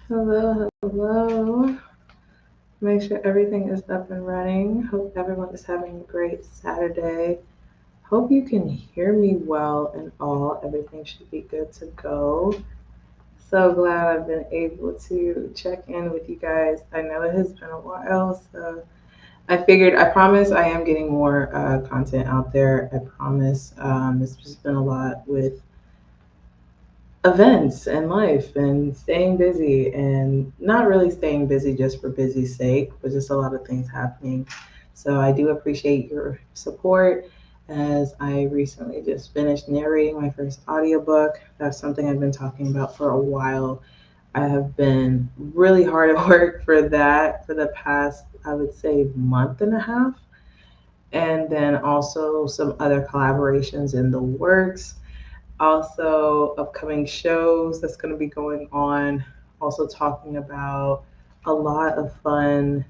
Hello, hello. Make sure everything is up and running. Hope everyone is having a great Saturday. Hope you can hear me well and all. Everything should be good to go. So glad I've been able to check in with you guys. I know it has been a while, so I promise I am getting more content out there. I promise. It's just been a lot with events and life and staying busy and not really staying busy just for busy's sake, but just a lot of things happening. So I do appreciate your support as I recently just finished narrating my first audiobook. That's something I've been talking about for a while. I have been really hard at work for that for the past, I would say, month and a half. And then also some other collaborations in the works, also upcoming shows that's going to be going on, also talking about a lot of fun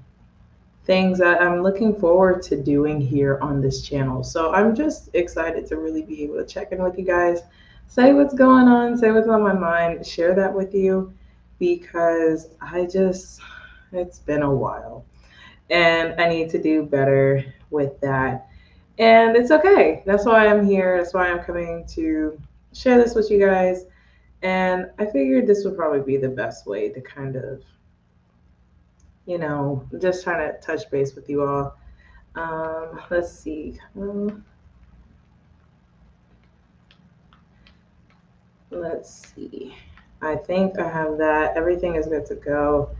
things that I'm looking forward to doing here on this channel. So I'm just excited to really be able to check in with you guys, say what's going on, say what's on my mind, share that with you because it's been a while and I need to do better with that. And it's okay. That's why I'm here. That's why I'm coming to share this with you guys. And I figured this would probably be the best way to kind of, just trying to touch base with you all. Let's see. Let's see. I think I have that. Everything is good to go.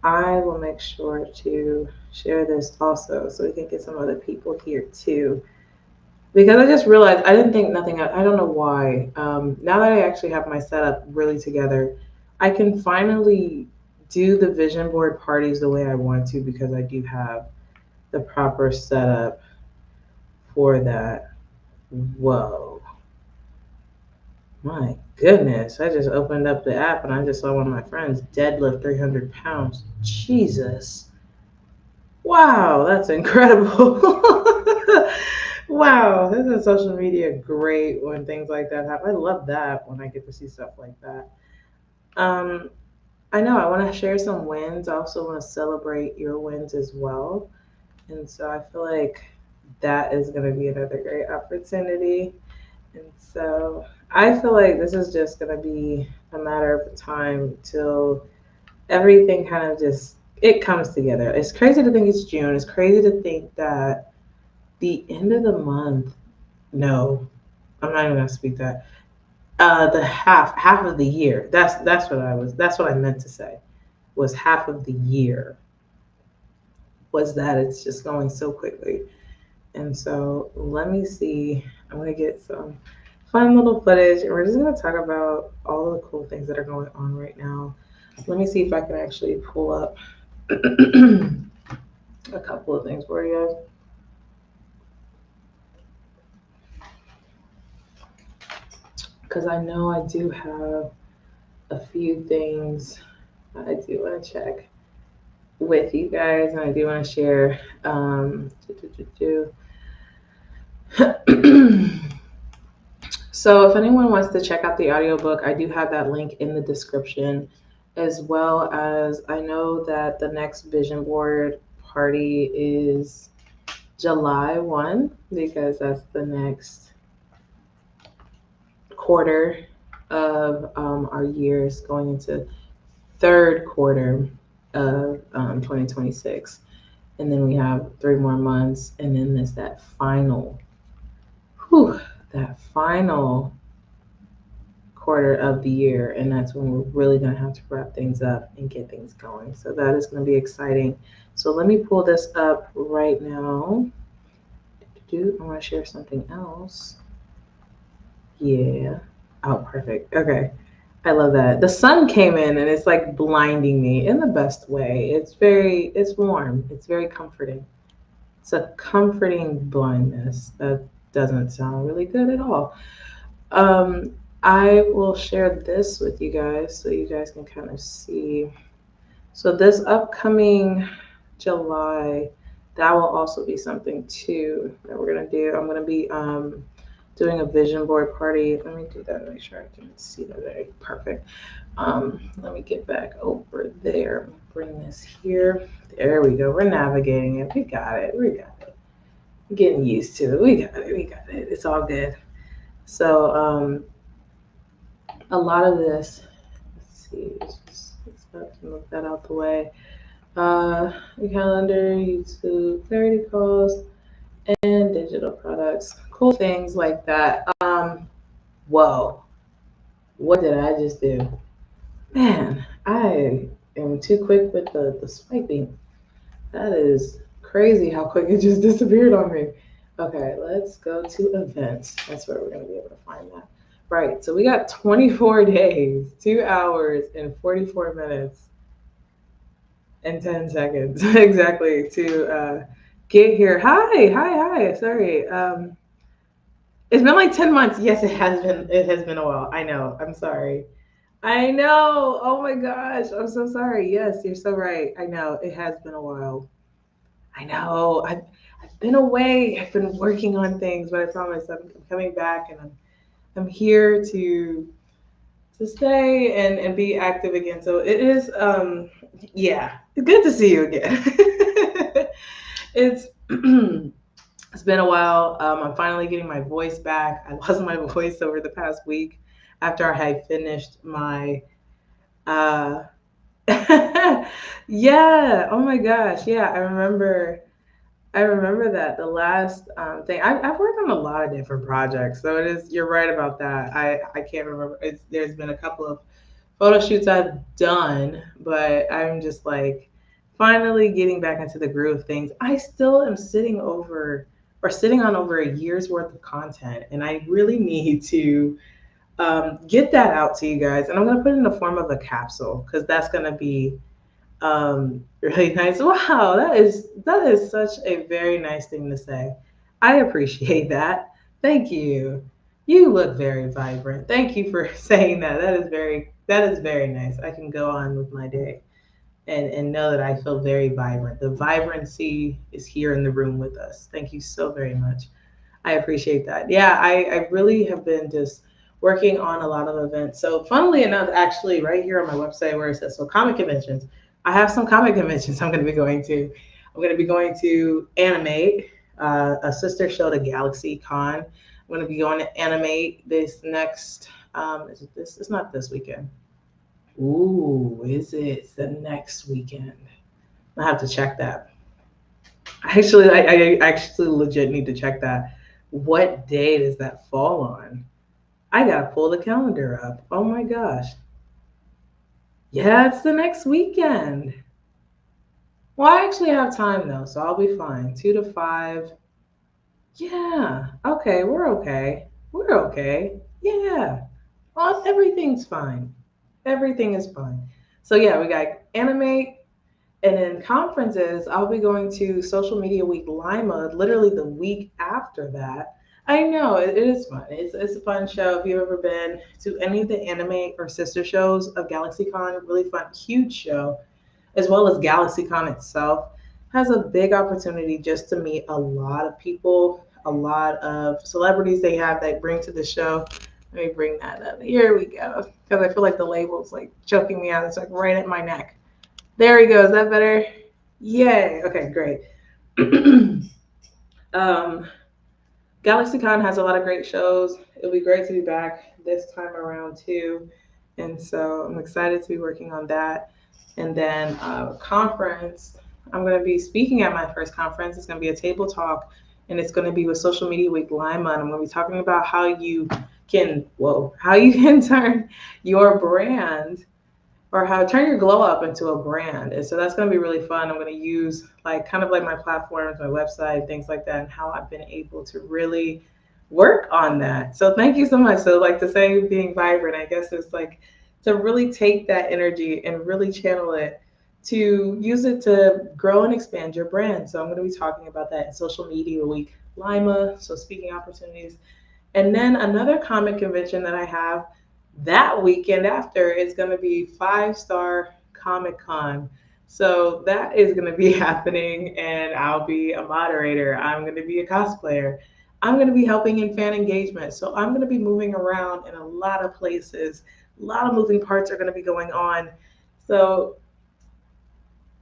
I will make sure to share this also so we can get some other people here too. Because I just realized I didn't think nothing. I don't know why. Now that I actually have my setup really together, I can finally do the vision board parties the way I want to because I do have the proper setup for that. Whoa, my goodness! I just opened up the app and I just saw one of my friends deadlift 300 pounds. Jesus! Wow, that's incredible. Wow, this is social media great when things like that happen. I love that when I get to see stuff like that. Um, I know I want to share some wins. I also want to celebrate your wins as well. And so I feel like that is going to be another great opportunity. And so I feel like this is just going to be a matter of time till everything kind of just it comes together. It's crazy to think it's June. It's crazy to think that the end of the month. No, I'm not even gonna speak that. The half of the year. That's what I meant to say. Was half of the year was that it's just going so quickly. And so let me see. I'm gonna get some fun little footage, and we're just gonna talk about all the cool things that are going on right now. Let me see if I can actually pull up a couple of things for you guys. Because I know I do have a few things I do want to check with you guys, and I do want to share. So, if anyone wants to check out the audiobook, I do have that link in the description, as well as I know that the next vision board party is July 1 because that's the next quarter of our years going into third quarter of 2026. And then we have 3 more months, and then there's whew, that final quarter of the year, and that's when we're really going to have to wrap things up and get things going. So that is going to be exciting. So let me pull this up right now. I want to share something else. Yeah. Oh, perfect. Okay. I love that. The sun came in and it's like blinding me in the best way. It's warm. It's very comforting. It's a comforting blindness. That doesn't sound really good at all. I will share this with you guys so you guys can kind of see. So this upcoming July, that will also be something too that we're gonna do. I'm gonna be doing a vision board party. Let me do that and make sure I can see that. Very perfect. Let me get back over there. Bring this here. There we go. We're navigating it. We got it. We got it. Getting used to it. We got it. We got it. It's all good. So a lot of this. Let's see. Let's move that out the way. The calendar, YouTube, clarity calls, and digital products. Cool things like that. Whoa. What did I just do? Man, I am too quick with the swiping. That is crazy how quick it just disappeared on me. Okay, let's go to events. That's where we're going to be able to find that. Right, so we got 24 days, 2 hours, and 44 minutes and 10 seconds exactly to get here. Hi. Sorry. It's been like 10 months. Yes, it has been. It has been a while. I know. I'm sorry. I know. Oh my gosh. I'm so sorry. Yes, you're so right. I know. It has been a while. I know. I've been away. I've been working on things, but I promise I'm coming back and I'm here to stay and be active again. So it is yeah. It's good to see you again. It's it's been a while. I'm finally getting my voice back. I lost my voice over the past week after I had finished my uh yeah, oh my gosh. Yeah, I remember that the last thing I've worked on a lot of different projects, so it is. You're right about that. I can't remember. There's been a couple of photo shoots I've done, but I'm just like finally getting back into the groove of things. I still am sitting on over a year's worth of content, and I really need to get that out to you guys. And I'm gonna put it in the form of a capsule because that's gonna be really nice. Wow, that is such a very nice thing to say. I appreciate that. Thank you. You look very vibrant. Thank you for saying that. That is very nice. I can go on with my day and know that I feel very vibrant. The vibrancy is here in the room with us. Thank you so very much. I appreciate that. Yeah, I really have been just working on a lot of events. So, funnily enough, actually, right here on my website where it says so comic conventions, I have some comic conventions I'm going to be going to. I'm going to be going to Animate, a sister show to Galaxy Con. I'm going to be going to Animate this next. Is it this? It's not this weekend. Ooh, is it the next weekend? I have to check that. Actually, I actually legit need to check that. What day does that fall on? I gotta pull the calendar up. Oh my gosh. Yeah, it's the next weekend. Well, I actually have time though, so I'll be fine. 2 to 5. Yeah. Okay, we're okay. We're okay. Yeah. Well, everything's fine. Everything is fine. So yeah, we got anime. And in conferences, I'll be going to Social Media Week Lima literally the week after that. I know it is fun. It's a fun show. If you've ever been to any of the anime or sister shows of GalaxyCon, really fun, huge show, as well as GalaxyCon itself, has a big opportunity just to meet a lot of people, a lot of celebrities they have that bring to the show. Let me bring that up. Here we go. Because I feel like the label's like choking me out. It's like right at my neck. There we go. Is that better? Yay. Okay, great. um, GalaxyCon has a lot of great shows. It'll be great to be back this time around too. And so I'm excited to be working on that. And then conference, I'm going to be speaking at my first conference. It's going to be a table talk, and it's going to be with Social Media Week Lima. And I'm going to be talking about how you can turn your brand or how turn your glow up into a brand. And so that's going to be really fun. I'm going to use like kind of like my platforms, my website, things like that, and how I've been able to really work on that. So thank you so much. So like to say being vibrant, I guess it's like to really take that energy and really channel it to use it to grow and expand your brand. So I'm going to be talking about that in Social Media Week Lima. So speaking opportunities. And then another comic convention that I have that weekend after is going to be 5 Star Comic Con. So that is going to be happening, and I'll be a moderator. I'm going to be a cosplayer. I'm going to be helping in fan engagement. So I'm going to be moving around in a lot of places. A lot of moving parts are going to be going on. So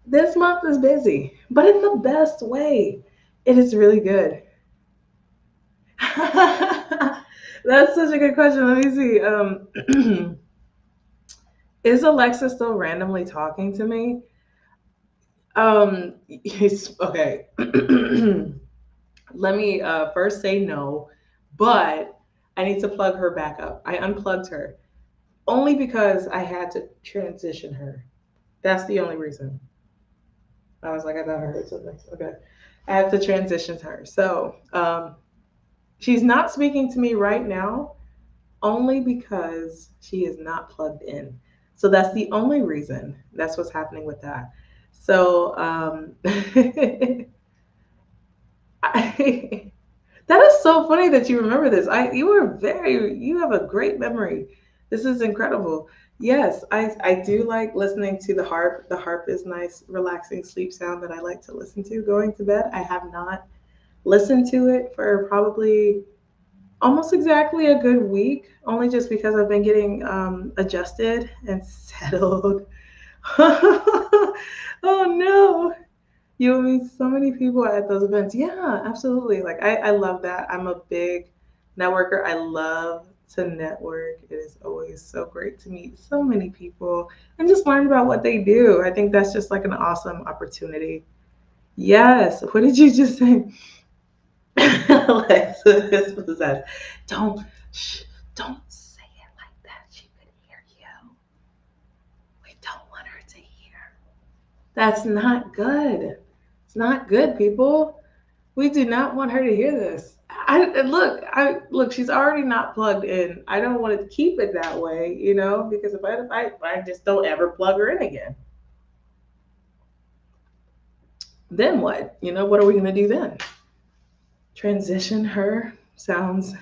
this month is busy, but in the best way. It is really good. That's such a good question. Let me see. Is Alexa still randomly talking to me? Okay. Let me first say no, but I need to plug her back up. I unplugged her only because I had to transition her. That's the only reason. I was like, I thought I heard something. Okay. I have to transition her. So she's not speaking to me right now only because she is not plugged in. So that's the only reason. That's what's happening with that. So I, that is so funny that you remember this. You have a great memory. This is incredible. Yes, I do like listening to the harp. The harp is nice, relaxing sleep sound that I like to listen to going to bed. I have not listened to it for probably almost exactly a good week, only just because I've been getting adjusted and settled. Oh no. You'll meet so many people at those events. Yeah, absolutely. Like I love that. I'm a big networker. I love to network. It is always so great to meet so many people and just learn about what they do. I think that's just like an awesome opportunity. Yes. What did you just say? Alexa is possessed. Don't shh, don't say it like that. She could hear you. We don't want her to hear. That's not good. It's not good, people. We do not want her to hear this. I look. She's already not plugged in. I don't want to keep it that way, because if I just don't ever plug her in again, then what? What are we gonna do then? Transition her sounds.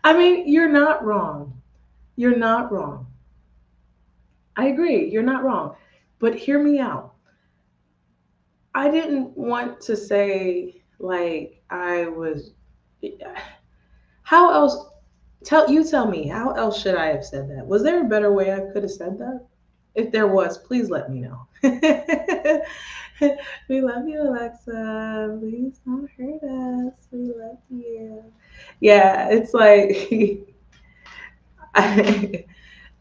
I mean, you're not wrong. You're not wrong. I agree. You're not wrong. But hear me out. I didn't want to say like I was. How else? Tell me. How else should I have said that? Was there a better way I could have said that? If there was, please let me know. We love you, Alexa. Please don't hurt us. We love you. Yeah, it's like I,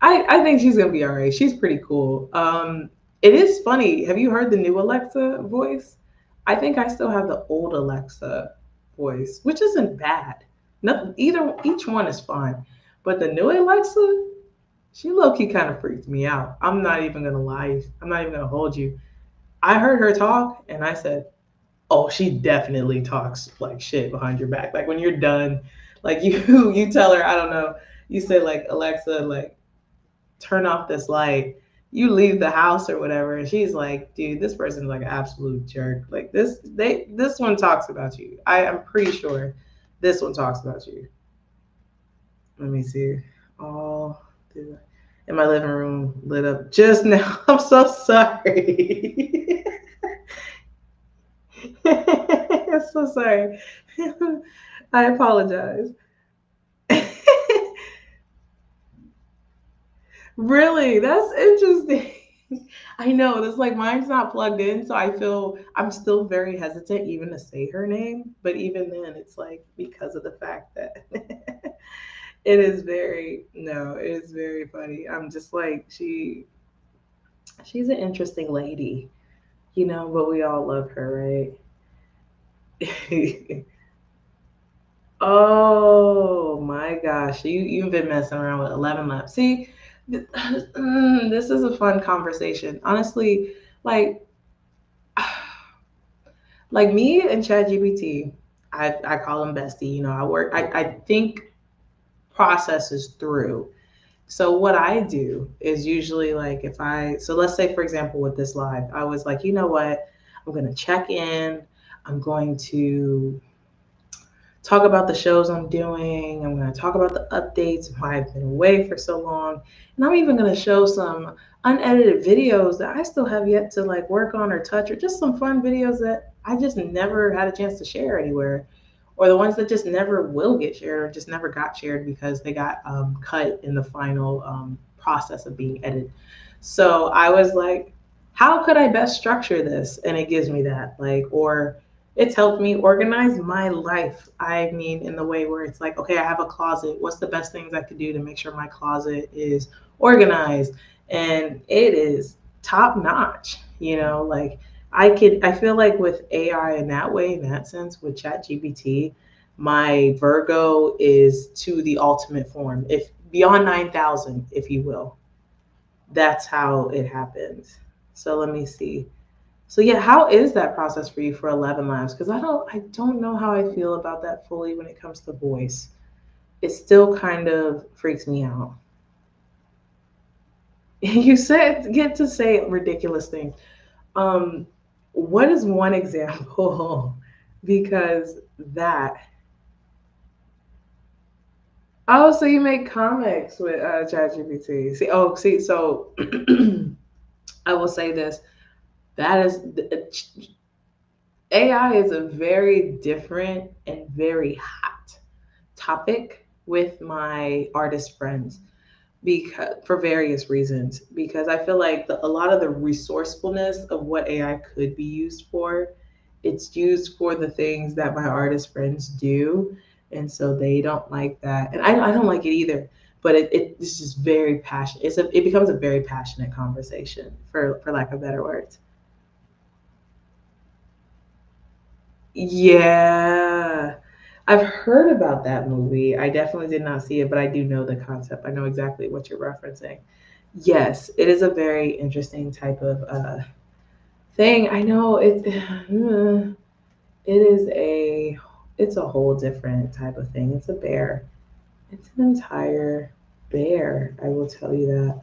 I think she's gonna be all right. She's pretty cool. It is funny. Have you heard the new Alexa voice? I think I still have the old Alexa voice, which isn't bad. No, each one is fine. But the new Alexa, she low key kind of freaked me out. I'm not even gonna lie. I'm not even gonna hold you. I heard her talk and I said, "Oh, she definitely talks like shit behind your back." Like when you're done, like you tell her, I don't know, you say like, "Alexa, like turn off this light." You leave the house or whatever, and she's like, "Dude, this person's like an absolute jerk. Like this one talks about you. I am pretty sure this one talks about you." Let me see. All in my living room lit up just now. I'm so sorry. I'm so sorry. I apologize. Really? That's interesting. I know. That's like mine's not plugged in, so I feel I'm still very hesitant even to say her name. But even then, it's like because of the fact that it is very no, it is very funny. I'm just like she's an interesting lady, but we all love her, right? Oh my gosh, you've been messing around with 11 laps. See, this is a fun conversation. Honestly, like like me and ChatGPT, I call him bestie. I think processes through. So what I do is usually like so let's say for example with this live, I was like, you know what, I'm gonna check in. I'm going to talk about the shows I'm doing. I'm going to talk about the updates, why I've been away for so long. And I'm even going to show some unedited videos that I still have yet to like work on or touch, or just some fun videos that I just never had a chance to share anywhere, or the ones that just never will get shared or just never got shared because they got cut in the final process of being edited. So I was like, how could I best structure this? And it gives me that, like, or it's helped me organize my life. I mean, in the way where it's like, okay, I have a closet. What's the best things I could do to make sure my closet is organized? And it is top notch, like I feel like with AI in that way, in that sense, with ChatGPT, my Virgo is to the ultimate form, if beyond 9,000, if you will. That's how it happens. So let me see. So yeah, how is that process for you for 11 lives? Because I don't know how I feel about that fully when it comes to voice. It still kind of freaks me out. You said get to say ridiculous things. Um, what is one example? Because that. Oh, so you make comics with ChatGPT. See, so I will say this. That is AI is a very different and very hot topic with my artist friends, because for various reasons, because I feel like a lot of the resourcefulness of what AI could be used for, it's used for the things that my artist friends do, and so they don't like that, and I don't like it either. But it's just very passionate. It becomes a very passionate conversation, for lack of better words. Yeah. I've heard about that movie. I definitely did not see it, but I do know the concept. I know exactly what you're referencing. Yes, it is a very interesting type of thing. I know it. It is it's a whole different type of thing. It's a bear. It's an entire bear. I will tell you that.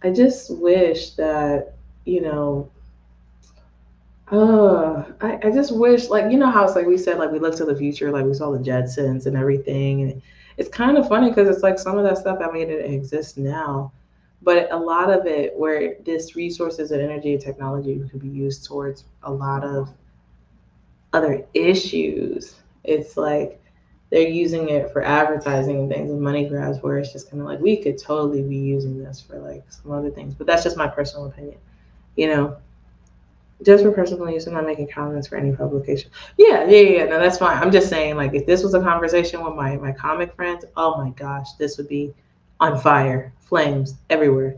I just wish that you know I just wish, like, how it's like we said, like, we look to the future, like, we saw the Jetsons and everything. And it's kind of funny because it's like some of that stuff, I mean, it exists now. But a lot of it, where this resources and energy and technology could be used towards a lot of other issues, it's like they're using it for advertising and things and money grabs, where it's just kind of like we could totally be using this for like some other things. But that's just my personal opinion, you know? Just for personal use. I'm not making comments for any publication. Yeah. No, that's fine. I'm just saying, like, if this was a conversation with my comic friends, oh my gosh, this would be on fire, flames everywhere.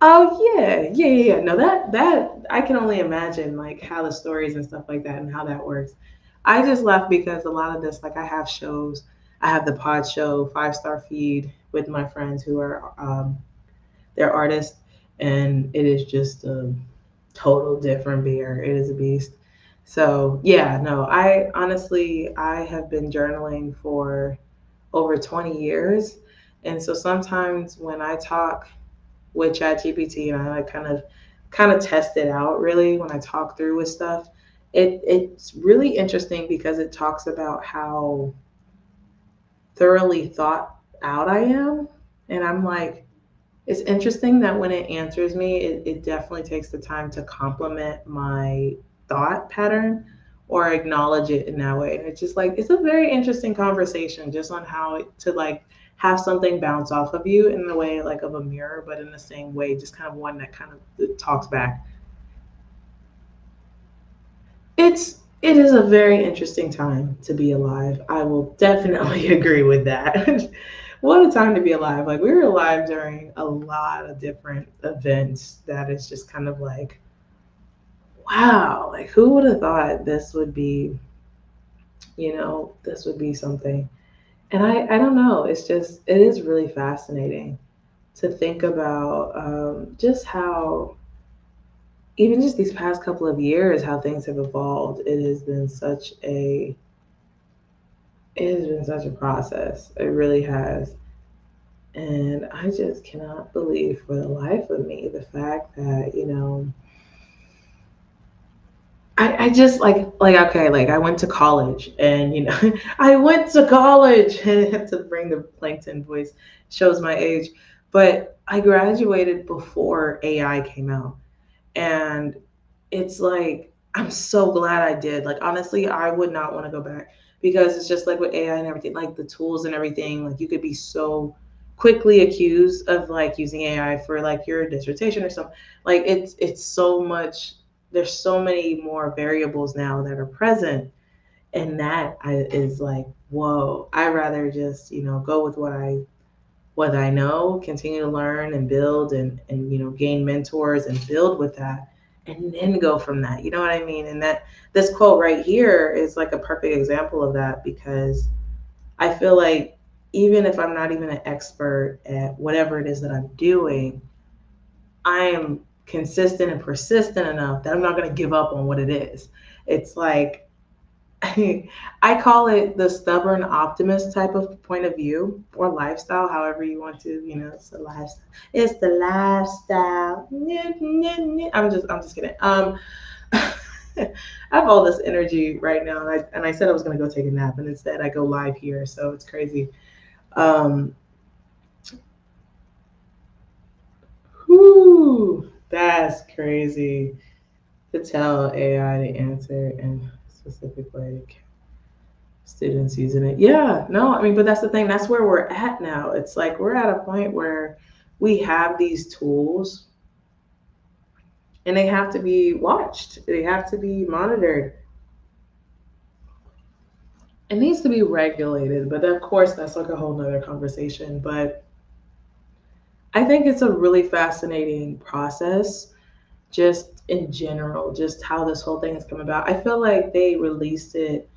Oh yeah. No, that I can only imagine, like, how the stories and stuff like that and how that works. I just laugh because a lot of this, like, I have shows. I have the pod show, 5 Star Feed, with my friends who are they're artists, and it is just a total different beer. It is a beast. So yeah, no, I honestly I have been journaling for over 20 years. And so sometimes when I talk with ChatGPT and I kind of test it out, really, when I talk through with stuff, it's really interesting because it talks about how thoroughly thought out I am. And I'm like, it's interesting that when it answers me, it definitely takes the time to compliment my thought pattern or acknowledge it in that way. And it's just like, it's a very interesting conversation just on how to, like, have something bounce off of you in the way, like, of a mirror, but in the same way, just kind of one that kind of talks back. It is a very interesting time to be alive. I will definitely agree with that. What a time to be alive. Like, we were alive during a lot of different events that is just kind of like, wow, like, who would have thought this would be, this would be something. And I don't know, it is really fascinating to think about, just how, even just these past couple of years, how things have evolved. It has been such a process. It really has. And I just cannot believe for the life of me the fact that, I just okay, like, I went to college, and I went to college and I have to bring the plankton voice, shows my age. But I graduated before AI came out. And it's like, I'm so glad I did. Like, honestly, I would not want to go back because it's just like with AI and everything, like the tools and everything, like you could be so quickly accused of like using AI for like your dissertation or something. Like it's so much, there's so many more variables now that are present. And is like, whoa, I'd rather just, go with what I know, continue to learn and build and gain mentors and build with that and then go from that. You know what I mean? And that this quote right here is like a perfect example of that because I feel like even if I'm not even an expert at whatever it is that I'm doing, I am consistent and persistent enough that I'm not going to give up on what it is. It's like I call it the stubborn optimist type of point of view or lifestyle, however you want to, it's the lifestyle. It's the lifestyle. I'm just kidding. I have all this energy right now, and I said I was gonna go take a nap, and instead I go live here, so it's crazy. Um, whew, that's crazy to tell AI to answer in a specific way. Students using it. Yeah, no, I mean, but that's the thing. That's where we're at now. It's like we're at a point where we have these tools and they have to be watched, they have to be monitored. It needs to be regulated, but of course, that's like a whole nother conversation. But I think it's a really fascinating process, just in general, just how this whole thing has come about. I feel like they released it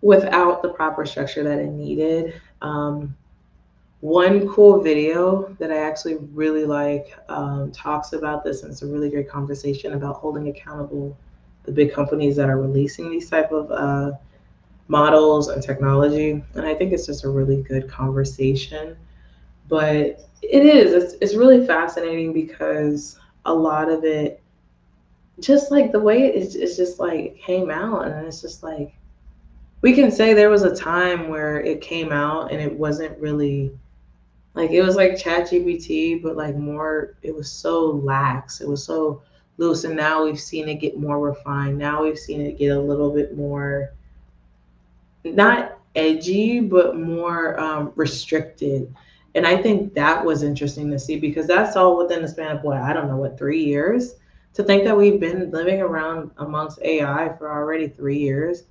without the proper structure that it needed. One cool video that I actually really like talks about this, and it's a really great conversation about holding accountable the big companies that are releasing these type of models and technology. And I think it's just a really good conversation. But it's really fascinating because a lot of it, just like the way it's just like came out, and it's just like we can say there was a time where it came out and it wasn't really like it was like ChatGPT, but like more, it was so lax. It was so loose. And now we've seen it get more refined. Now we've seen it get a little bit more, not edgy, but more restricted. And I think that was interesting to see because that's all within the span of what, I don't know, what, 3 years? To think that we've been living around amongst AI for already 3 years.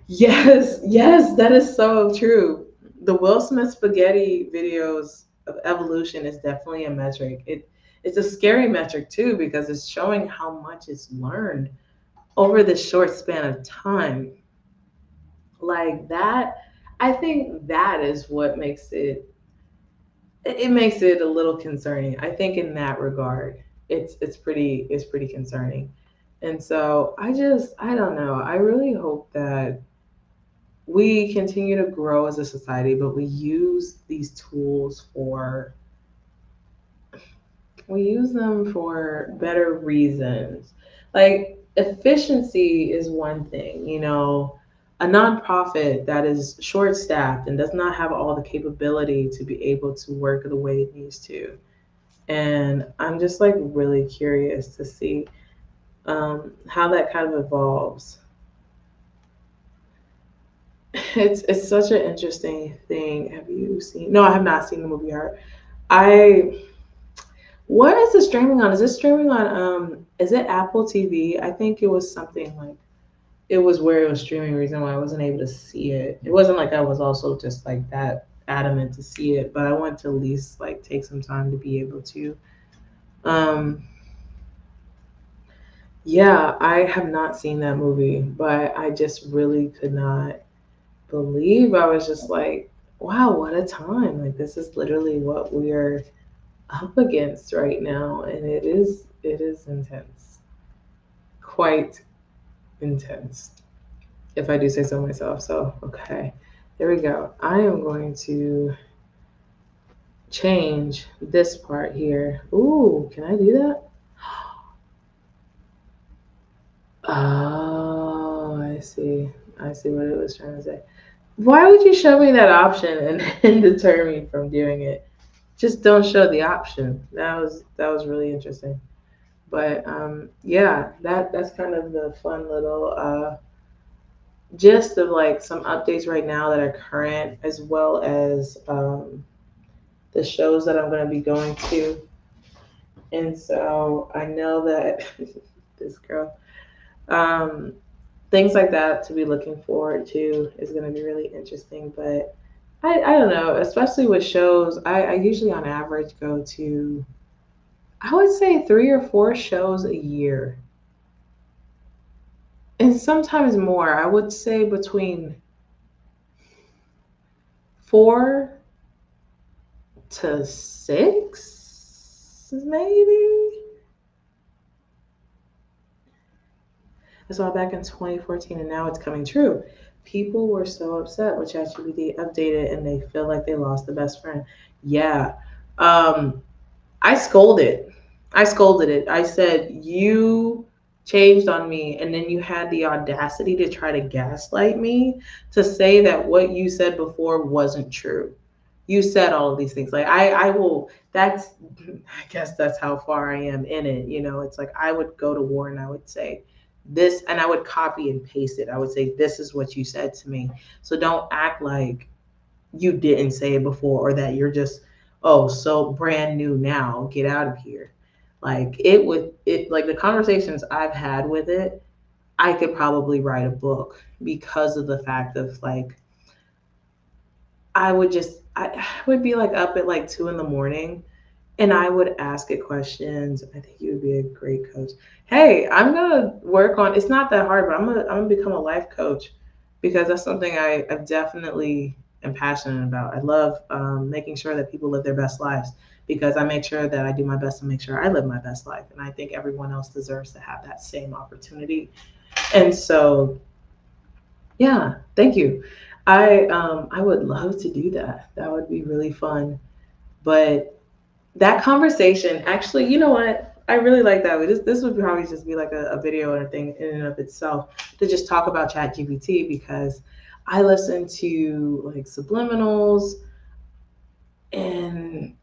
Yes, yes, that is so true. The Will Smith spaghetti videos of evolution is definitely a metric. It's a scary metric too because it's showing how much it's learned over this short span of time. Like that, I think that is what makes it makes it a little concerning. I think in that regard, it's pretty concerning. And so I don't know. I really hope that we continue to grow as a society, but we use them for better reasons. Like efficiency is one thing, a nonprofit that is short staffed and does not have all the capability to be able to work the way it needs to. And I'm just like really curious to see how that kind of evolves. It's such an interesting thing. Have you seen? No, I have not seen the movie Art. I What is it streaming on? Is it streaming on is it Apple TV? I think it was something like it was where it was streaming, reason why I wasn't able to see it. It wasn't like I was also just like that adamant to see it, but I wanted to at least like take some time to be able to. Um yeah, I have not seen that movie, but I just really could not believe. I was just like, wow, what a time. Like this is literally what we're up against right now, and it is intense, quite intense, if I do say so myself. So okay, there we go. I am going to change this part here. Ooh, can I do that? Oh, I see what it was trying to say. Why would you show me that option and, and deter me from doing it? Just don't show the option. That was really interesting. But yeah, that's kind of the fun little gist of like some updates right now that are current, as well as the shows that I'm going to be going to. And so I know that this girl, um, things like that to be looking forward to is going to be really interesting. But I don't know, especially with shows, I usually on average go to, I would say 3 or 4 shows a year. And sometimes more. I would say between 4 to 6, maybe. I saw it back in 2014, and now it's coming true. People were so upset when ChatGPT updated and they feel like they lost the best friend. Yeah. Um, I scolded. I scolded it. I said, "You changed on me, and then you had the audacity to try to gaslight me to say that what you said before wasn't true. You said all of these things. Like, I will, that's, I guess that's how far I am in it. You know, it's like I would go to war and I would say this, and I would copy and paste it. I would say, this is what you said to me. So don't act like you didn't say it before, or that you're just, oh, so brand new now, get out of here. Like it like the conversations I've had with it, I could probably write a book because of the fact of like I would be like up at like 2 in the morning, and I would ask it questions. I think you would be a great coach. Hey, I'm gonna work on. It's not that hard, but I'm gonna become a life coach because that's something I definitely am passionate about. I love making sure that people live their best lives because I make sure that I do my best to make sure I live my best life, and I think everyone else deserves to have that same opportunity. And so, yeah, thank you. I would love to do that. That would be really fun. But that conversation, actually, you know what? I really like that. This would probably just be like a video or a thing in and of itself to just talk about ChatGPT because I listen to like subliminals, and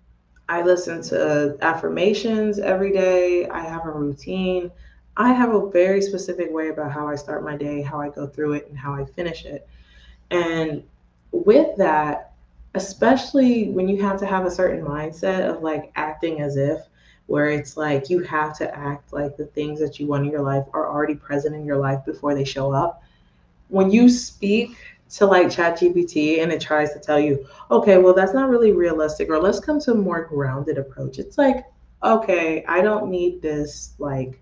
I listen to affirmations every day. I have a routine. I have a very specific way about how I start my day, how I go through it, and how I finish it. And with that, especially when you have to have a certain mindset of like acting as if, where it's like you have to act like the things that you want in your life are already present in your life before they show up. When you speak to like ChatGPT and it tries to tell you, okay, well, that's not really realistic, or let's come to a more grounded approach. It's like, okay, I don't need this like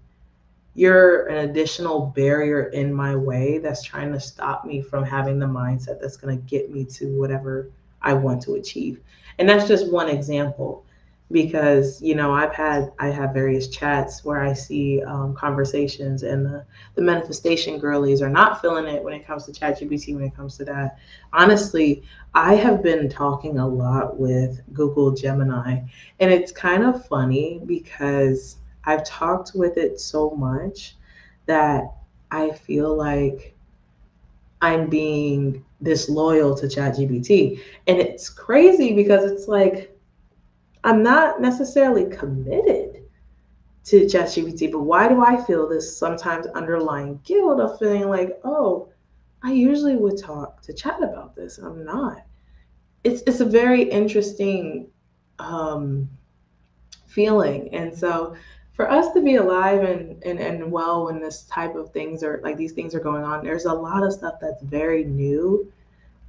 you're an additional barrier in my way that's trying to stop me from having the mindset that's going to get me to whatever I want to achieve. And that's just one example because you know I have various chats where I see conversations, and the manifestation girlies are not feeling it when it comes to ChatGPT. When it comes to that, honestly, I have been talking a lot with Google Gemini, and it's kind of funny because I've talked with it so much that I feel like I'm being disloyal to ChatGPT. And it's crazy because it's like I'm not necessarily committed to ChatGPT, but why do I feel this sometimes underlying guilt of feeling like, oh, I usually would talk to Chat about this, and I'm not. It's a very interesting um, feeling. And so for us to be alive and well when this type of things are like these things are going on, there's a lot of stuff that's very new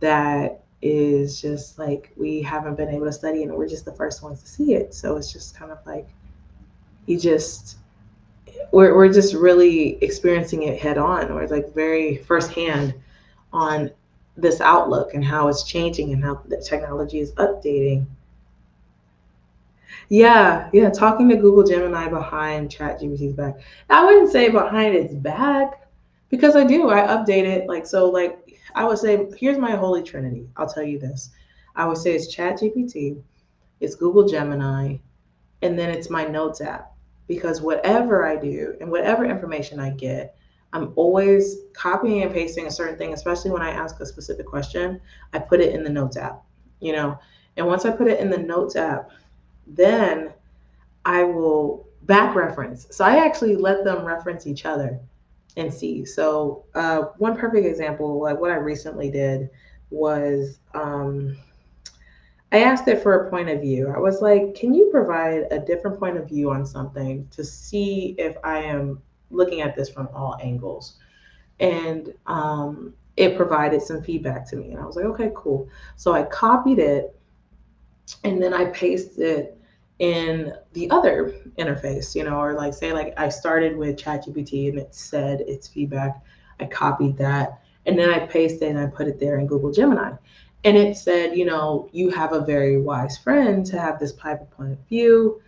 that is just like we haven't been able to study, and we're just the first ones to see it. So it's just kind of like you just we're just really experiencing it head on, or like very firsthand on this outlook and how it's changing and how the technology is updating. Yeah, yeah, talking to Google Gemini behind ChatGPT's back. I wouldn't say behind its back because I do. I update it like so. Like I would say, here's my holy trinity. I'll tell you this. I would say it's ChatGPT, it's Google Gemini, and then it's my Notes app. Because whatever I do and whatever information I get, I'm always copying and pasting a certain thing. Especially when I ask a specific question, I put it in the Notes app. You know, and once I put it in the Notes app, then I will back reference. So I actually let them reference each other and see. So one perfect example, like what I recently did was I asked it for a point of view. I was like, can you provide a different point of view on something to see if I am looking at this from all angles? And it provided some feedback to me. And I was like, okay, cool. So I copied it and then I pasted it in the other interface, or like say like I started with ChatGPT and it said its feedback. I copied that and then I pasted it and I put it there in Google Gemini. And it said, you have a very wise friend to have this type of point of view.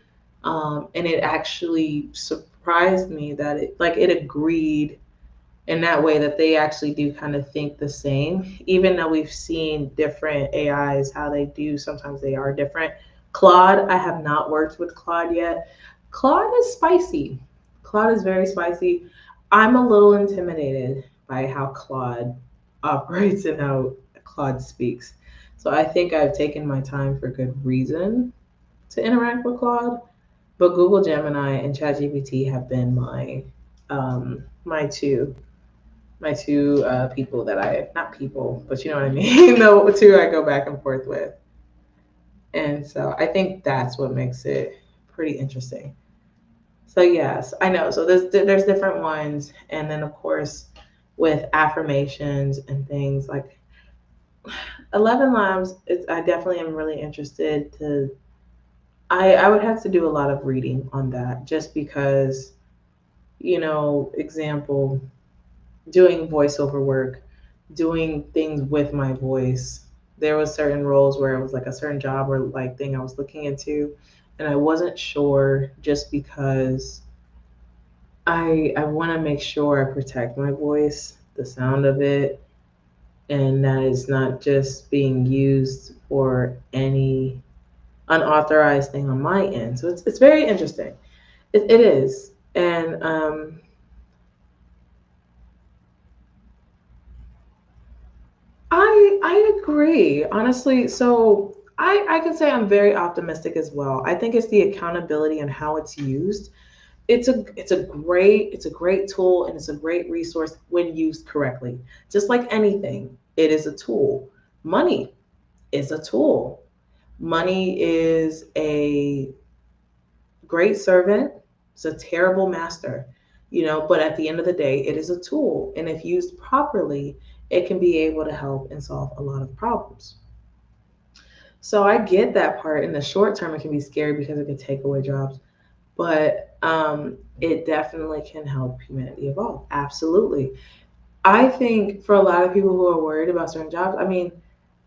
And it actually surprised me that it agreed in that way that they actually do kind of think the same, even though we've seen different AIs, how they do, sometimes they are different. Claude, I have not worked with Claude yet. Claude is spicy. Claude is very spicy. I'm a little intimidated by how Claude operates and how Claude speaks. So I think I've taken my time for good reason to interact with Claude. But Google Gemini and ChatGPT have been my two people that I not people, but you know what I mean. The two I go back and forth with, and so I think that's what makes it pretty interesting. So yes, I know. So there's different ones, and then of course with affirmations and things like 11 Labs. I definitely am really interested to. I would have to do a lot of reading on that just because example doing voiceover work, doing things with my voice. There was certain roles where it was like a certain job or like thing I was looking into, and I wasn't sure just because I want to make sure I protect my voice, the sound of it, and that it's not just being used for any unauthorized thing on my end. So it's very interesting. It is, and I agree, honestly. So I can say I'm very optimistic as well. I think it's the accountability and how it's used. It's a great tool and it's a great resource when used correctly. Just like anything, it is a tool. Money is a tool. Money is a great servant. It's a terrible master, but at the end of the day, it is a tool. And if used properly, it can be able to help and solve a lot of problems. So I get that part. In the short term, it can be scary because it can take away jobs, but it definitely can help humanity evolve. Absolutely. I think for a lot of people who are worried about certain jobs, I mean,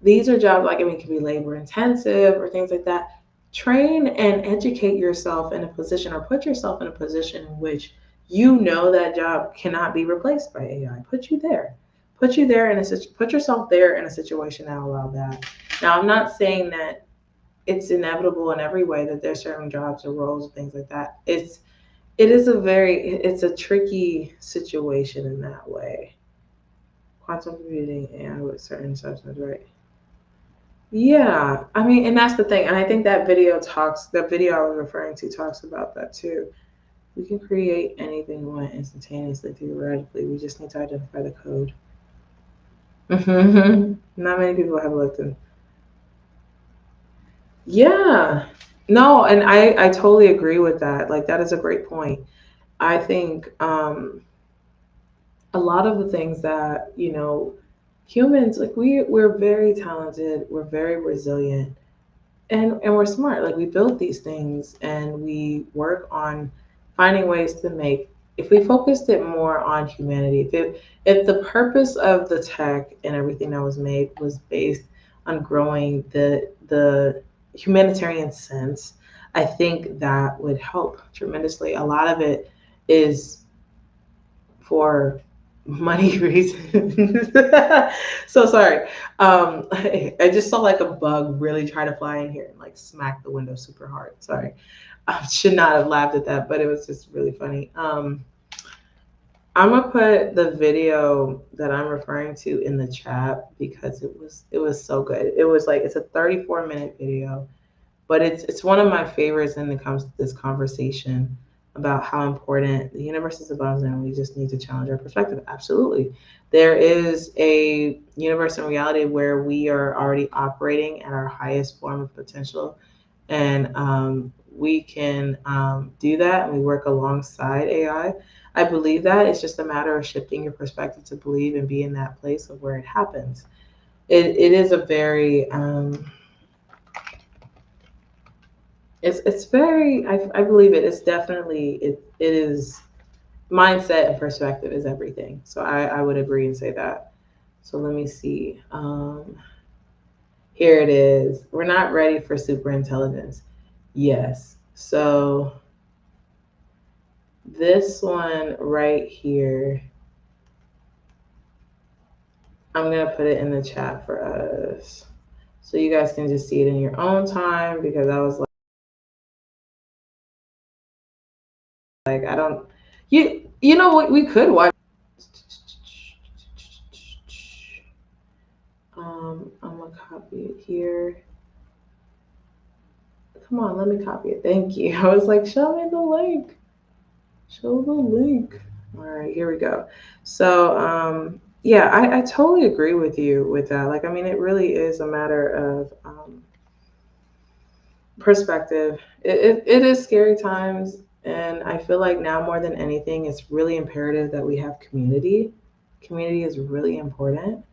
these are jobs like, it can be labor intensive or things like that. Train and educate yourself in a position or put yourself in a position in which that job cannot be replaced by AI. Put you there. Put yourself there in a situation that will allow that. Now, I'm not saying that it's inevitable in every way that there's certain jobs or roles and things like that. It's a tricky situation in that way. Quantum computing and with certain substance, right? Yeah, I mean, and that's the thing. And I think the video I was referring to talks about that too. We can create anything we want instantaneously, theoretically. We just need to identify the code. Not many people have looked in. Yeah, no, and I totally agree with that. Like, that is a great point. I think a lot of the things that, humans, like we're very talented, we're very resilient, and we're smart. Like, we build these things and we work on finding ways to make, if we focused it more on humanity, if the purpose of the tech and everything that was made was based on growing the humanitarian sense, I think that would help tremendously. A lot of it is for money reasons. So sorry. I just saw like a bug really try to fly in here and like smack the window super hard. Sorry. I should not have laughed at that, but it was just really funny. I'm gonna put the video that I'm referring to in the chat because it was so good. It's a 34-minute video, but it's one of my favorites when it comes to this conversation about how important the universe is above and we just need to challenge our perspective. Absolutely. There is a universe and reality where we are already operating at our highest form of potential. And we can do that and we work alongside AI. I believe that it's just a matter of shifting your perspective to believe and be in that place of where it happens. It is a very it's very I believe it's definitely it is mindset and perspective is everything. So I would agree and say that. So let me see. Here it is. We're not ready for super intelligence. Yes. So this one right here, I'm going to put it in the chat for us. So you guys can just see it in your own time because I was like I don't you know what we could watch I'm gonna copy it here. Come on, let me copy it. Thank you. I was like, show me the link. Show the link. All right, here we go. So, yeah, I totally agree with you with that. Like, I mean, it really is a matter of perspective. It is scary times. And I feel like now more than anything, it's really imperative that we have community. Community is really important.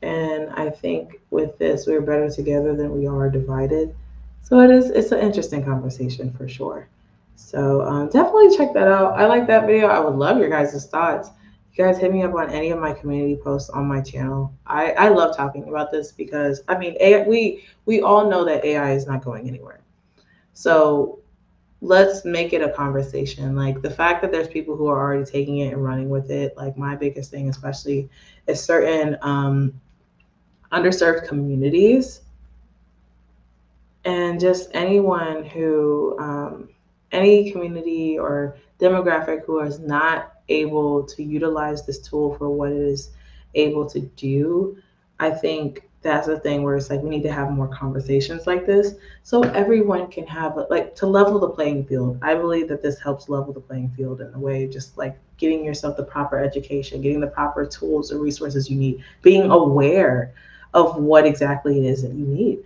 And I think with this, we're better together than we are divided. So it's an interesting conversation for sure. So definitely check that out. I like that video. I would love your guys' thoughts. You guys hit me up on any of my community posts on my channel. I love talking about this because I mean we all know that AI is not going anywhere. So let's make it a conversation. Like the fact that there's people who are already taking it and running with it. Like my biggest thing, especially, is certain underserved communities and just anyone who any community or demographic who is not able to utilize this tool for what it is able to do. I think that's the thing where it's like we need to have more conversations like this so everyone can have like to level the playing field. I believe that this helps level the playing field in a way, just like getting yourself the proper education, getting the proper tools or resources you need, being aware of what exactly it is that you need.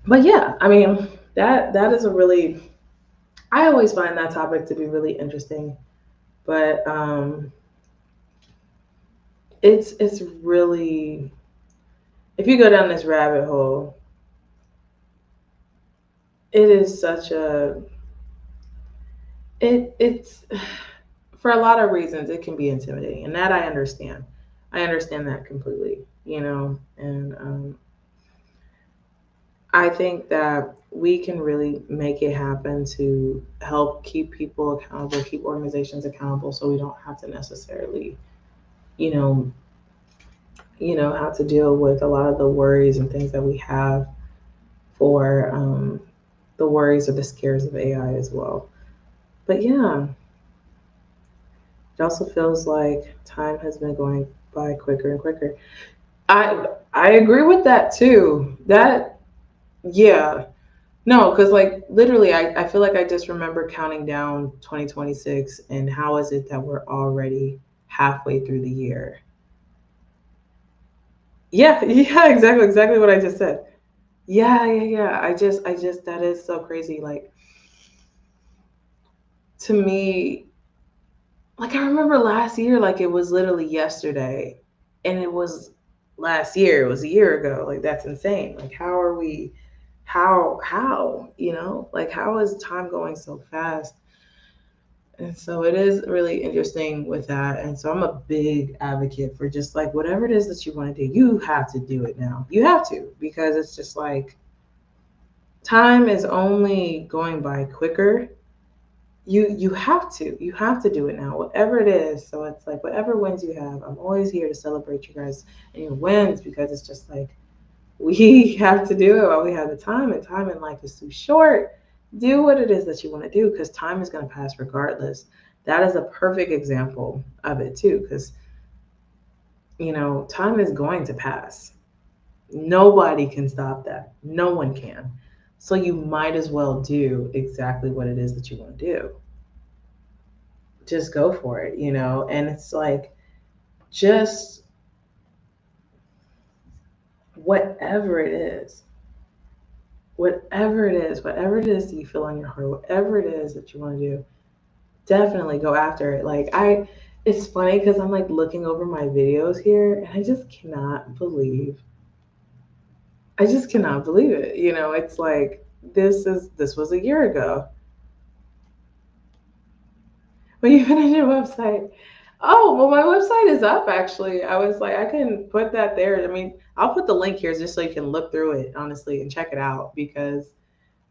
But yeah, I mean, that is a really, I always find that topic to be really interesting. But it's really, if you go down this rabbit hole, it is such a it's for a lot of reasons it can be intimidating, and that I understand. I understand that completely, you know, and I think that we can really make it happen to help keep people accountable, keep organizations accountable, so we don't have to necessarily, you know, have to deal with a lot of the worries and things that we have for the worries or the scares of AI as well. But yeah, it also feels like time has been going by quicker and quicker. I agree with that too. That yeah. No, because like literally, I feel like I just remember counting down 2026, and how is it that we're already halfway through the year? Yeah, yeah, exactly what I just said. Yeah. I just that is so crazy. Like to me, like I remember last year, like it was literally yesterday, and it was last year. It was a year ago. Like that's insane. Like how are we? Like how is time going so fast? And so it is really interesting with that. And so I'm a big advocate for just like whatever it is that you want to do, you have to do it now. You have to, because it's just like time is only going by quicker. You have to do it now, whatever it is. So it's like whatever wins you have, I'm always here to celebrate you guys and your wins, because it's just like we have to do it while we have the time, and time in life is too short. Do what it is that you want to do, because time is going to pass regardless. That is a perfect example of it too, because time is going to pass. Nobody can stop that. No one can. So you might as well do exactly what it is that you want to do. Just go for it, you know? And it's like, just whatever it is, whatever it is that you feel in your heart, whatever it is that you want to do, definitely go after it. It's funny because I'm like looking over my videos here and I just cannot believe it. You know, it's like, this was a year ago. When you finish your website. Oh, well, my website is up actually. I was like, I can put that there. I mean, I'll put the link here just so you can look through it, honestly, and check it out because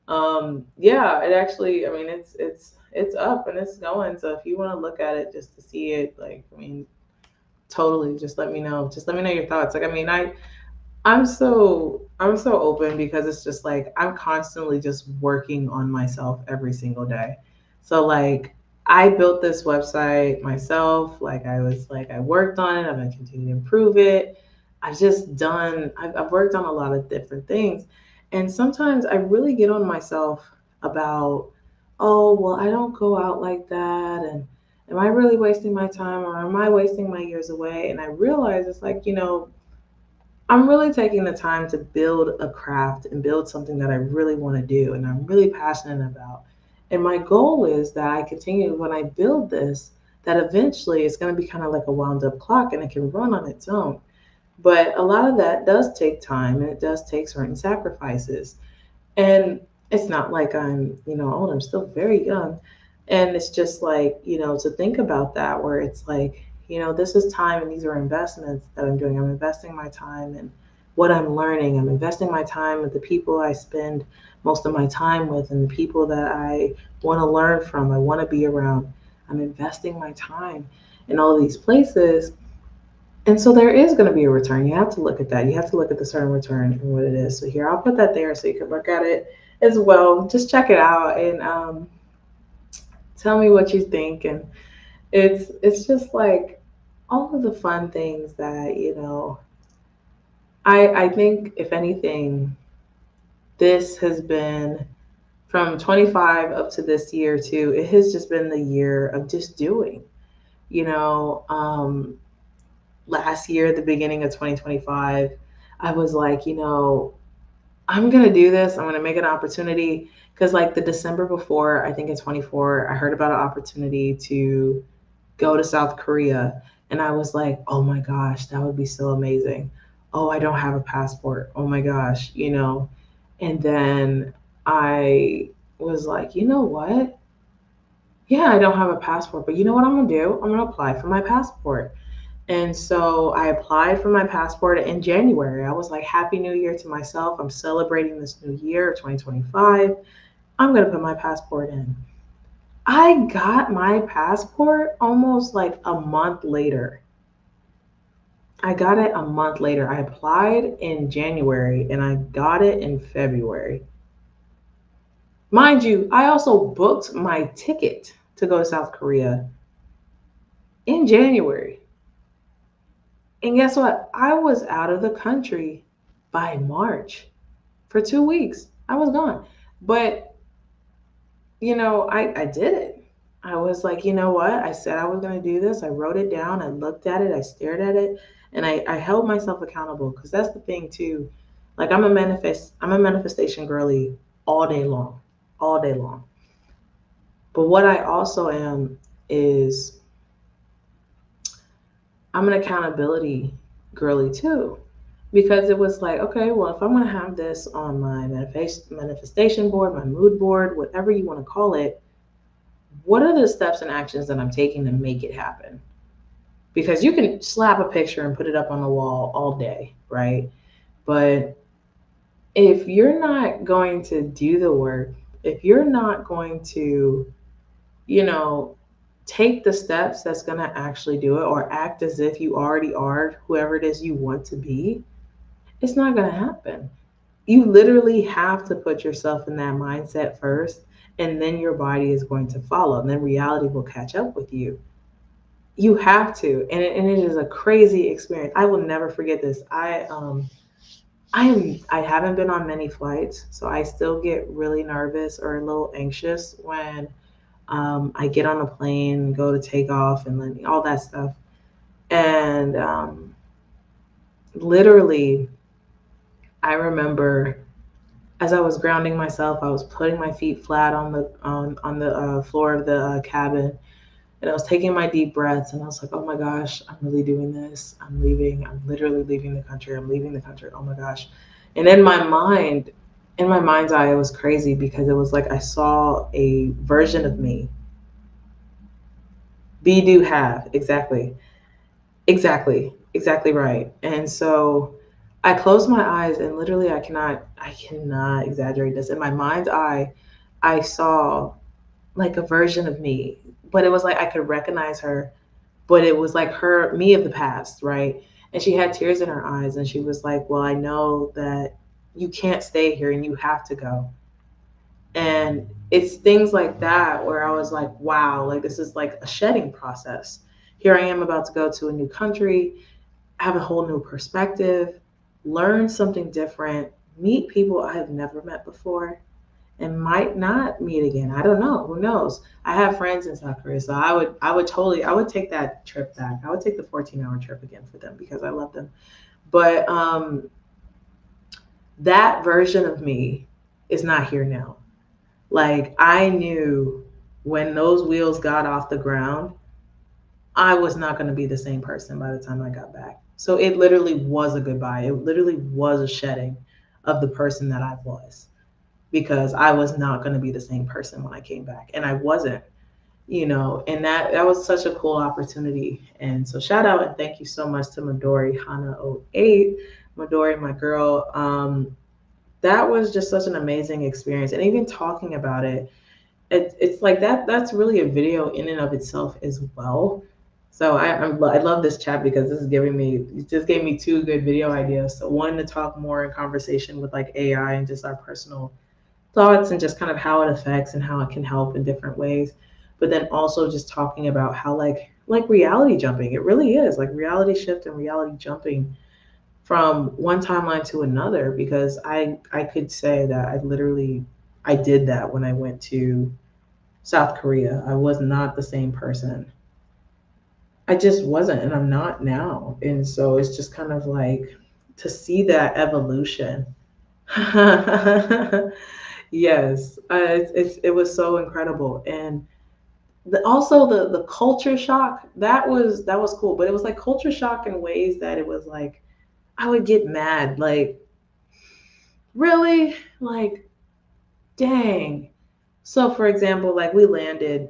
yeah, it actually, I mean, it's up and it's going. So if you want to look at it just to see it, like, I mean, totally just let me know. Just let me know your thoughts. Like, I mean, I'm so open because it's just like I'm constantly just working on myself every single day. So like I built this website myself. I worked on it. I'm gonna continue to improve it. I've worked on a lot of different things, and sometimes I really get on myself about, oh well, I don't go out like that, and am I really wasting my time or am I wasting my years away? And I realize it's like, I'm really taking the time to build a craft and build something that I really want to do and I'm really passionate about. And my goal is that I continue when I build this, that eventually it's going to be kind of like a wound up clock and it can run on its own. But a lot of that does take time and it does take certain sacrifices. And it's not like I'm, old, I'm still very young. And it's just like, to think about that, where it's like, this is time and these are investments that I'm doing. I'm investing my time in what I'm learning. I'm investing my time with the people I spend most of my time with and the people that I want to learn from, I want to be around. I'm investing my time in all these places, and so there is going to be a return. You have to look at that. You have to look at the certain return and what it is. So here, I'll put that there so you can look at it as well. Just check it out and tell me what you think. And it's just like all of the fun things that I think if anything, this has been from 25 up to this year too. It has just been the year of just doing. You know, Last year, the beginning of 2025, I was like, I'm going to do this. I'm going to make an opportunity. Because, like, the December before, I think in 24, I heard about an opportunity to go to South Korea. And I was like, oh my gosh, that would be so amazing. Oh, I don't have a passport. Oh my gosh, And then I was like, you know what? Yeah, I don't have a passport, but you know what I'm going to do? I'm going to apply for my passport. And so I applied for my passport in January. I was like, Happy New Year to myself. I'm celebrating this new year, 2025. I'm going to put my passport in. I got my passport almost like a month later. I got it a month later. I applied in January and I got it in February. Mind you, I also booked my ticket to go to South Korea in January. And guess what? I was out of the country by March for 2 weeks. I was gone. But, I did it. I was like, you know what? I said I was going to do this. I wrote it down. I looked at it. I stared at it. And I held myself accountable because that's the thing, too. Like, I'm a manifestation girly all day long, all day long. But what I also am is I'm an accountability girly, too. Because it was like, okay, well, if I'm going to have this on my manifestation board, my mood board, whatever you want to call it, what are the steps and actions that I'm taking to make it happen? Because you can slap a picture and put it up on the wall all day, right? But if you're not going to do the work, if you're not going to, you know, take the steps that's going to actually do it or act as if you already are whoever it is you want to be, it's not going to happen. You literally have to put yourself in that mindset first, and then your body is going to follow, and then reality will catch up with you. You have to, and it is a crazy experience. I will never forget this. I haven't been on many flights, so I still get really nervous or a little anxious when I get on a plane, go to take off, and then all that stuff. And literally, I remember as I was grounding myself, I was putting my feet flat on the floor of the cabin, and I was taking my deep breaths, and I was like, "Oh my gosh, I'm really doing this. I'm leaving. I'm literally leaving the country. I'm leaving the country. Oh my gosh!" And in my mind's eye, it was crazy because it was like I saw a version of me. Be do have exactly. Exactly right. And so I closed my eyes and literally I cannot exaggerate this. In my mind's eye, I saw like a version of me, but it was like I could recognize her, but it was like her me of the past, right? And she had tears in her eyes and she was like, "Well, I know that you can't stay here and you have to go." And it's things like that where I was like, wow, like this is like a shedding process. Here I am about to go to a new country, have a whole new perspective, learn something different, meet people I have never met before and might not meet again. I don't know. Who knows? I have friends in South Korea, so I would take that trip back. I would take the 14-hour trip again for them because I love them. But that version of me is not here now. Like I knew when those wheels got off the ground, I was not going to be the same person by the time I got back. So it literally was a goodbye. It literally was a shedding of the person that I was because I was not going to be the same person when I came back. And I wasn't, and that was such a cool opportunity. And so shout out and thank you so much to Midori Hana 08. Midori, my girl. That was just such an amazing experience. And even talking about it, it's like that's really a video in and of itself as well. So I love this chat because this is giving me it just gave me two good video ideas. So one to talk more in conversation with like AI and just our personal thoughts and just kind of how it affects and how it can help in different ways. But then also just talking about how like reality jumping, it really is like reality shift and reality jumping from one timeline to another because I could say that I did that when I went to South Korea. I was not the same person. I just wasn't, and I'm not now. And so it's just kind of like to see that evolution. Yes, it was so incredible, and also the culture shock that was cool. But it was like culture shock in ways that it was like I would get mad, like really, like dang. So for example, like we landed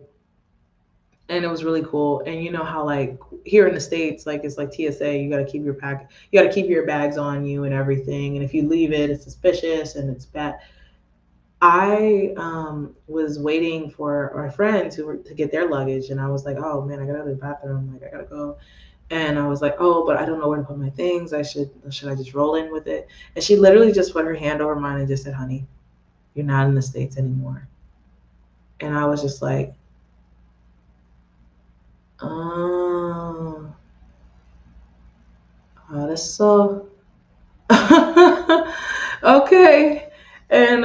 and it was really cool. And you know how like here in the States, like it's like TSA, you gotta keep your bags on you and everything. And if you leave it, it's suspicious and it's bad. I was waiting for my friends to get their luggage, and I was like, "Oh man, I gotta go to the bathroom. Like I gotta go." And I was like, "Oh, but I don't know where to put my things. Should I just roll in with it?" And she literally just put her hand over mine and just said, "Honey, you're not in the States anymore." And I was just like, "Oh, oh that's so okay." And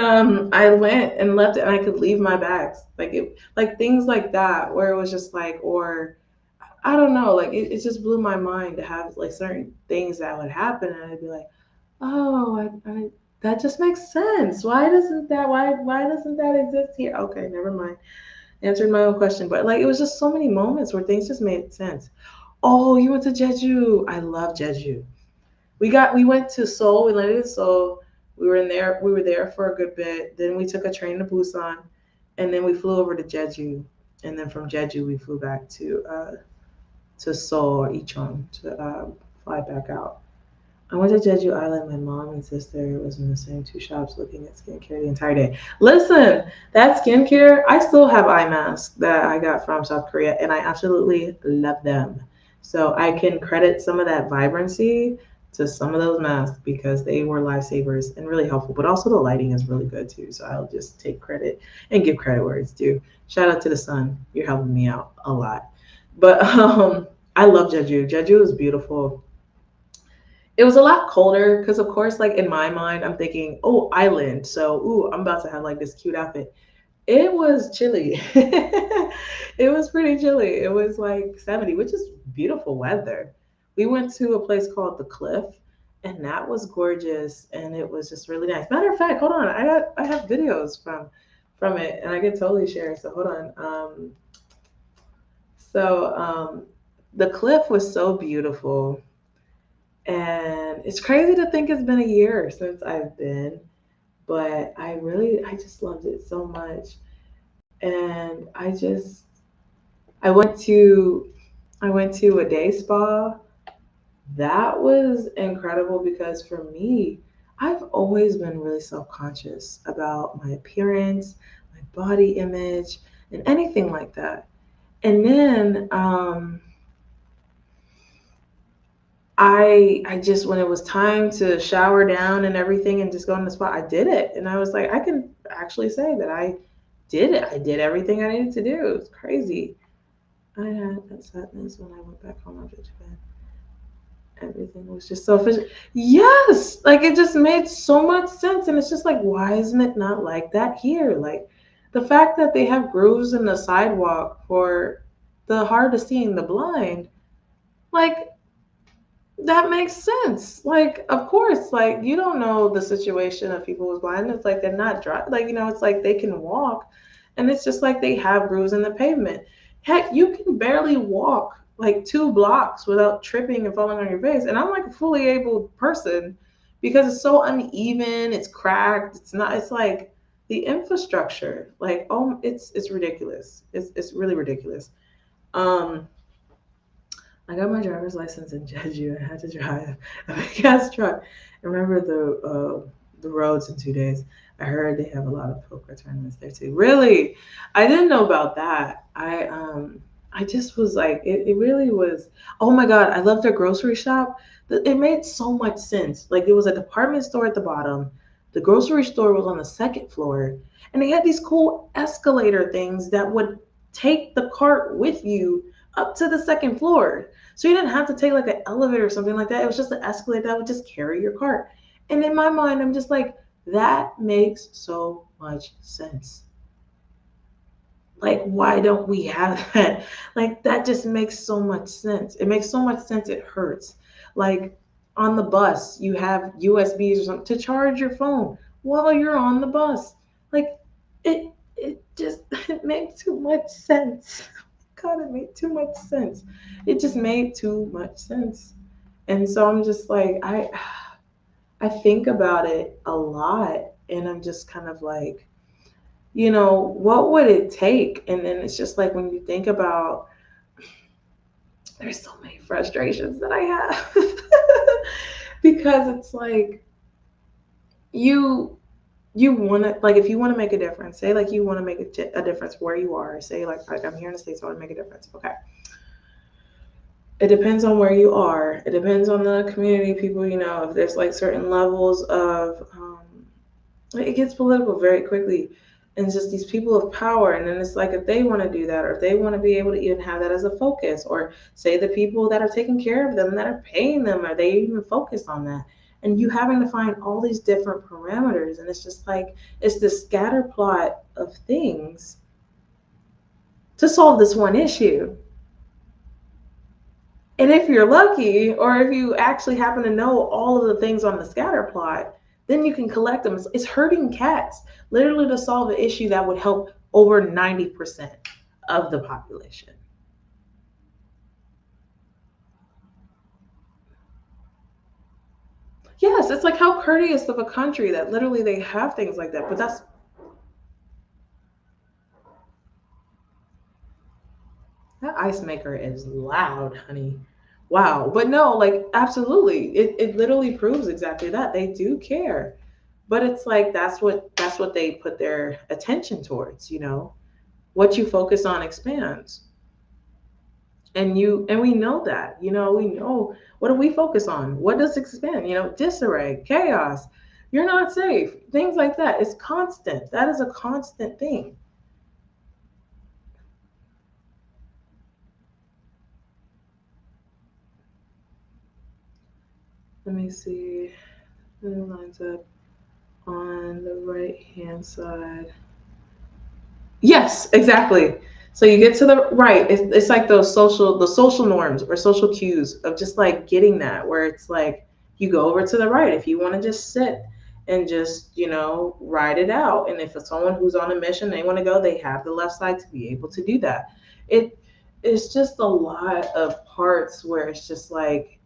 I went and left it, and I could leave my bags, like things like that, where it was just like, or I don't know, like it just blew my mind to have like certain things that would happen, and I'd be like, oh, that just makes sense. Why doesn't that exist here? Okay, never mind. Answered my own question, but like it was just so many moments where things just made sense. Oh, you went to Jeju. I love Jeju. We went to Seoul. We landed in Seoul. We were there for a good bit. Then we took a train to Busan, and then we flew over to Jeju. And then from Jeju we flew back to Seoul or Icheon to fly back out. I went to Jeju Island. My mom and sister was in the same two shops looking at skincare the entire day. Listen, that skincare, I still have eye masks that I got from South Korea, and I absolutely love them. So I can credit some of that vibrancy to some of those masks because they were lifesavers and really helpful. But also the lighting is really good too. So I'll just take credit and give credit where it's due. Shout out to the sun. You're helping me out a lot. But I love Jeju. Jeju is beautiful. It was a lot colder because, of course, like in my mind, I'm thinking, oh, island. So, ooh, I'm about to have like this cute outfit. It was chilly. It was pretty chilly. It was like 70, which is beautiful weather. We went to a place called the Cliff, and that was gorgeous, and it was just really nice. Matter of fact, hold on, I have videos from it, and I can totally share. So hold on. So the Cliff was so beautiful, and it's crazy to think it's been a year since I've been, but I just loved it so much. And I went to I went to a day spa. That was incredible because for me, I've always been really self-conscious about my appearance, my body image, and anything like that. And then I just, when it was time to shower down and everything and just go on the spot, I did it. And I was like, I can actually say that I did it. I did everything I needed to do. It was crazy. I had that sadness when I went back home after Japan. Everything was just so efficient. Yes, like it just made so much sense, and it's just like, why isn't it not like that here? Like the fact that they have grooves in the sidewalk for the hard to see and the blind, like that makes sense. Like, of course, like you don't know the situation of people with blindness. Like they're not dry. Like it's like they can walk, and it's just like they have grooves in the pavement. Heck, you can barely walk like 2 blocks without tripping and falling on your face. And I'm like a fully able person because it's so uneven. It's cracked. It's not. It's like the infrastructure. Like, oh, it's ridiculous. It's really ridiculous. Um, I got my driver's license in Jeju. I had to drive a big ass truck. I remember the roads in 2 days. I heard they have a lot of poker tournaments there too. Really, I didn't know about that. I just was like, it really was. Oh my god, I love their grocery shop. It made so much sense. Like there was a department store at the bottom. The grocery store was on the second floor, and they had these cool escalator things that would take the cart with you up to the second floor. So you didn't have to take like an elevator or something like that. It was just an escalator that would just carry your cart. And in my mind, I'm just like, that makes so much sense. Like, why don't we have that? Like, that just makes so much sense. It makes so much sense, it hurts. Like, on the bus, you have USBs or something to charge your phone while you're on the bus. Like, it just it made too much sense. God, it made too much sense. It just made too much sense. And so I'm just like, I think about it a lot, and I'm just kind of like, what would it take? And then it's just like when you think about, there's so many frustrations that I have because it's like you you want to, like, if you want to make a difference, say like you want to make a difference where you are, say like I'm here in the States, I want to make a difference. Okay, it depends on where you are. It depends on the community people, if there's like certain levels of it gets political very quickly, and just these people of power. And then it's like, if they want to do that, or if they want to be able to even have that as a focus, or say the people that are taking care of them, that are paying them, are they even focused on that? And you having to find all these different parameters, and it's just like it's this scatter plot of things to solve this one issue. And if you're lucky, or if you actually happen to know all of the things on the scatter plot, then you can collect them. It's herding cats, literally, to solve an issue that would help over 90% of the population. Yes, it's like how courteous of a country that literally they have things like that. But that ice maker is loud, honey. Wow. But no, like absolutely. It literally proves exactly that. They do care. But it's like that's what they put their attention towards. What you focus on expands. And we know that. We know, what do we focus on? What does expand? Disarray, chaos. You're not safe. Things like that. It's constant. That is a constant thing. Let me see. It lines up on the right hand side. Yes, exactly. So you get to the right. It's like the social norms or social cues of just like getting that, where it's like you go over to the right if you want to just sit and just ride it out. And if it's someone who's on a mission, they want to go, they have the left side to be able to do that. It it's just a lot of parts where it's just like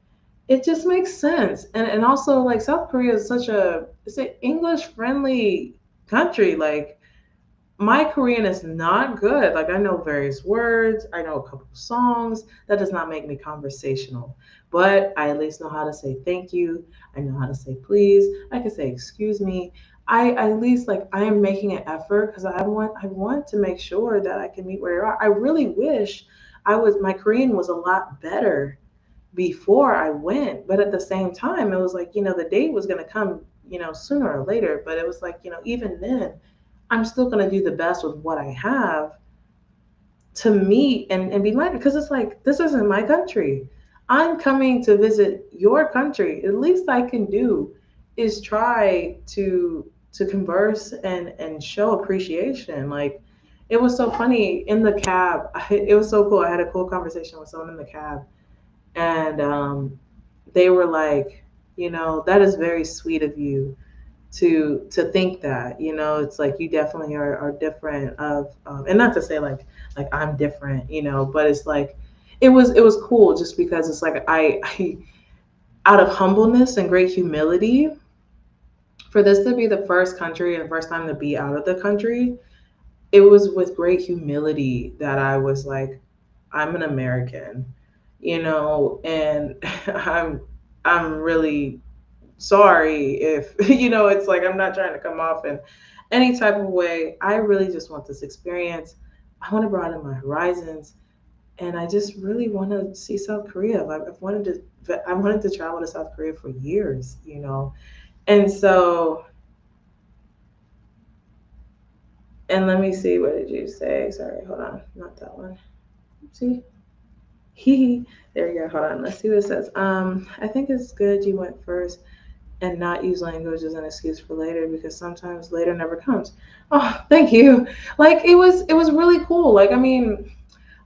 it just makes sense. And also like South Korea is such a it's an English friendly country. Like my Korean is not good. Like I know various words, I know a couple of songs. That does not make me conversational, but I at least know how to say thank you. I know how to say please. I can say excuse me. I at least like I am making an effort because I want to make sure that I can meet where you are. I really wish I was my Korean was a lot better before I went, but at the same time, it was like the date was gonna come sooner or later. But it was like even then I'm still going to do the best with what I have to meet and be minded because it's like, this isn't my country. I'm coming to visit your country. At least I can do is try to converse and show appreciation. Like it was so funny in the cab. It was so cool. I had a cool conversation with someone in the cab and they were like, that is very sweet of you to think that it's like you definitely are different of and not to say like I'm different but it's like it was cool just because it's like I out of humbleness and great humility for this to be the first country and the first time to be out of the country. It was with great humility that I was like, I'm an American, and I'm really sorry if it's like I'm not trying to come off in any type of way. I really just want this experience. I want to broaden my horizons, and I just really want to see South Korea. I wanted to travel to South Korea for years, and so and let me see, what did you say? Sorry, hold on, not that one. See, there you go. Hold on, let's see what it says. I think it's good you went first and not use language as an excuse for later because sometimes later never comes. Oh, thank you. Like it was really cool. Like I mean,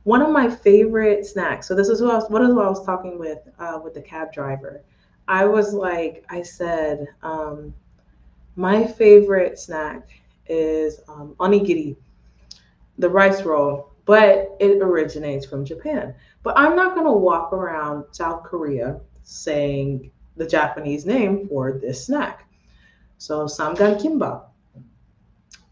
one of my favorite snacks. So this is who I was talking with the cab driver. I was like, I said, my favorite snack is onigiri, the rice roll, but it originates from Japan. But I'm not going to walk around South Korea saying the Japanese name for this snack. So samgan kimbap.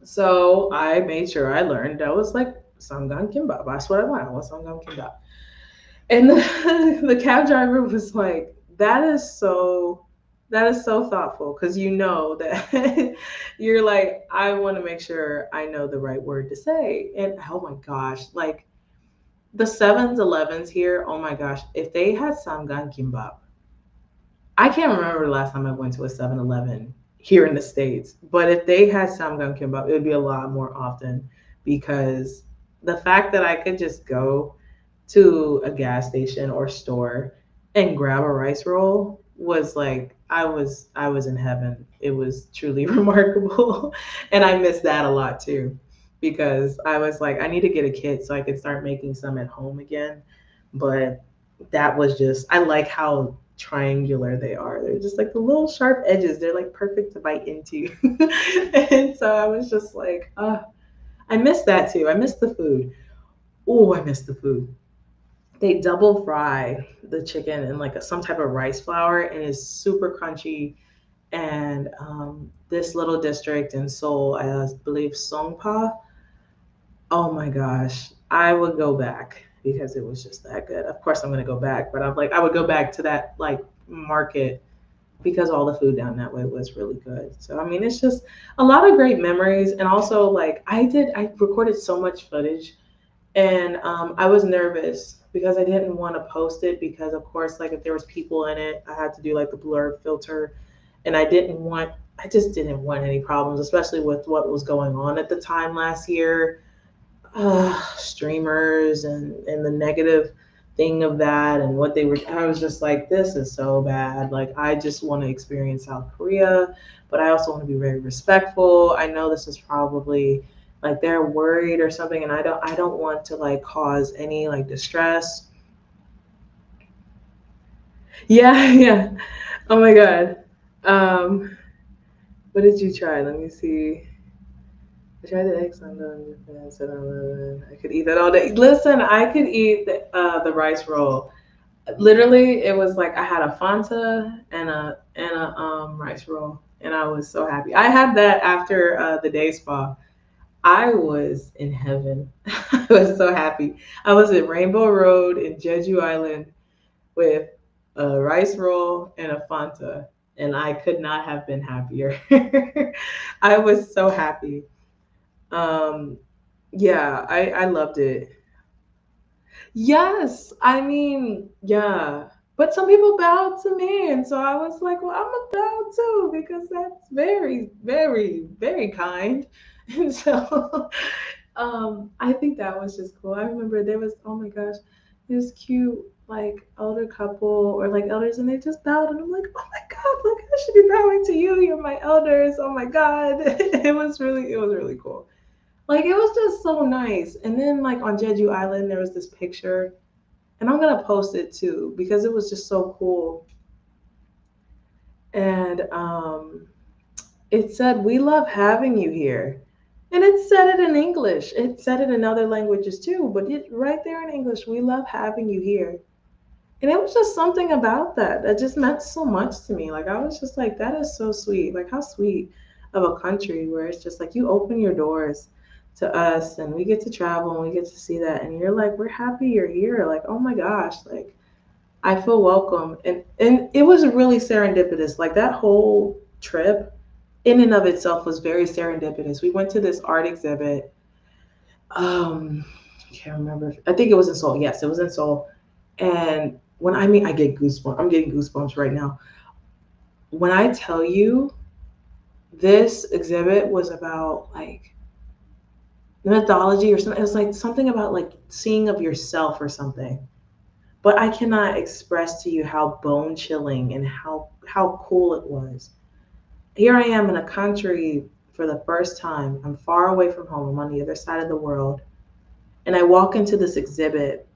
So I made sure I learned that was like samgan kimbap. That's what I want. I want samgan kimbap. And the cab driver was like, that is so thoughtful because that you're like, I want to make sure I know the right word to say. And oh my gosh, like the 7-Elevens here, oh my gosh, if they had samgan kimbap, I can't remember the last time I went to a 7-Eleven here in the States, but if they had samgam kimbap, it would be a lot more often because the fact that I could just go to a gas station or store and grab a rice roll was like I was in heaven. It was truly remarkable. And I miss that a lot too because I was like I need to get a kit so I could start making some at home again. But that was just I like how triangular they are. They're just like the little sharp edges. They're like perfect to bite into. And so I was just like, I miss that too. I miss the food. Oh, I miss the food. They double fry the chicken in like some type of rice flour and it's super crunchy. And this little district in Seoul, I believe Songpa. Oh my gosh, I would go back because it was just that good. Of course, I'm gonna go back, but I'm like, I would go back to that like market because all the food down that way was really good. So I mean, it's just a lot of great memories, and also like I recorded so much footage, and I was nervous because I didn't want to post it because of course like if there was people in it, I had to do like the blur filter, and I just didn't want any problems, especially with what was going on at the time last year, streamers and the negative thing of that and what they were. I was just like, this is so bad. Like, I just want to experience South Korea, but I also want to be very respectful. I know this is probably like they're worried or something, and I don't want to like cause any like distress. Yeah, yeah. Oh my god. Um, what did you try? Let me see. I tried the eggs on the I could eat that all day. Listen, I could eat the rice roll. Literally, it was like I had a Fanta and a rice roll, and I was so happy. I had that after the day spa. I was in heaven. I was so happy. I was at Rainbow Road in Jeju Island with a rice roll and a Fanta, and I could not have been happier. I was so happy. Um, yeah, I loved it. Yes, I mean, yeah. But some people bowed to me, and so I was like, well, I'm gonna bow too because that's very, very, very kind. And so, I think that was just cool. I remember there was, oh my gosh, this cute like elder couple or like elders, and they just bowed, and I'm like, oh my god, like I should be bowing to you. You're my elders. Oh my god, it was really cool. Like it was just so nice. And then like on Jeju Island, there was this picture, and I'm gonna post it too because it was just so cool. And it said, "We love having you here," and it said it in English. It said it in other languages too, but it right there in English, "We love having you here." And it was just something about that that just meant so much to me. Like I was just like, that is so sweet. Like how sweet of a country where it's just like you open your doors to us and we get to travel and we get to see that and you're like, we're happy you're here. Like, oh my gosh, like I feel welcome. And it was really serendipitous. Like that whole trip in and of itself was very serendipitous. We went to this art exhibit. I can't remember. I think it was in Seoul. Yes, it was in Seoul. And when I mean I get goosebumps, I'm getting goosebumps right now. When I tell you this exhibit was about like mythology or something, it was like something about like seeing of yourself or something. But I cannot express to you how bone chilling and how cool it was. Here I am in a country for the first time. I'm far away from home. I'm on the other side of the world. And I walk into this exhibit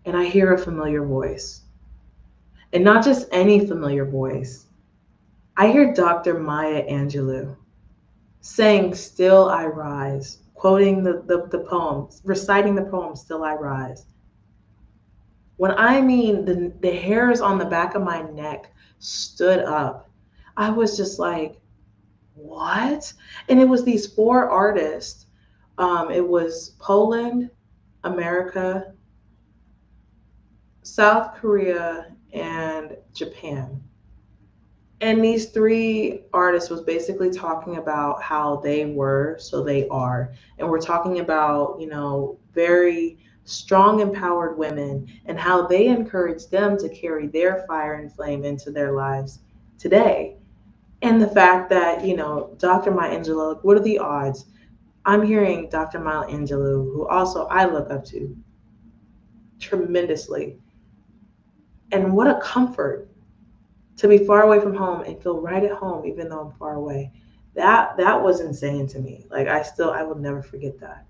and I hear a familiar voice. And not just any familiar voice. I hear Dr. Maya Angelou saying, "Still I rise," quoting the poems, reciting the poem, "Still I rise." When I mean the hairs on the back of my neck stood up, I was just like, what? And it was these four artists. It was Poland, America, South Korea, and Japan. And these three artists was basically talking about how they were, so they are. And we're talking about, very strong, empowered women and how they encourage them to carry their fire and flame into their lives today. And the fact that, Dr. Maya Angelou, what are the odds? I'm hearing Dr. Maya Angelou, who also I look up to tremendously. And what a comfort to be far away from home and feel right at home even though I'm far away. That was insane to me. Like I will never forget that.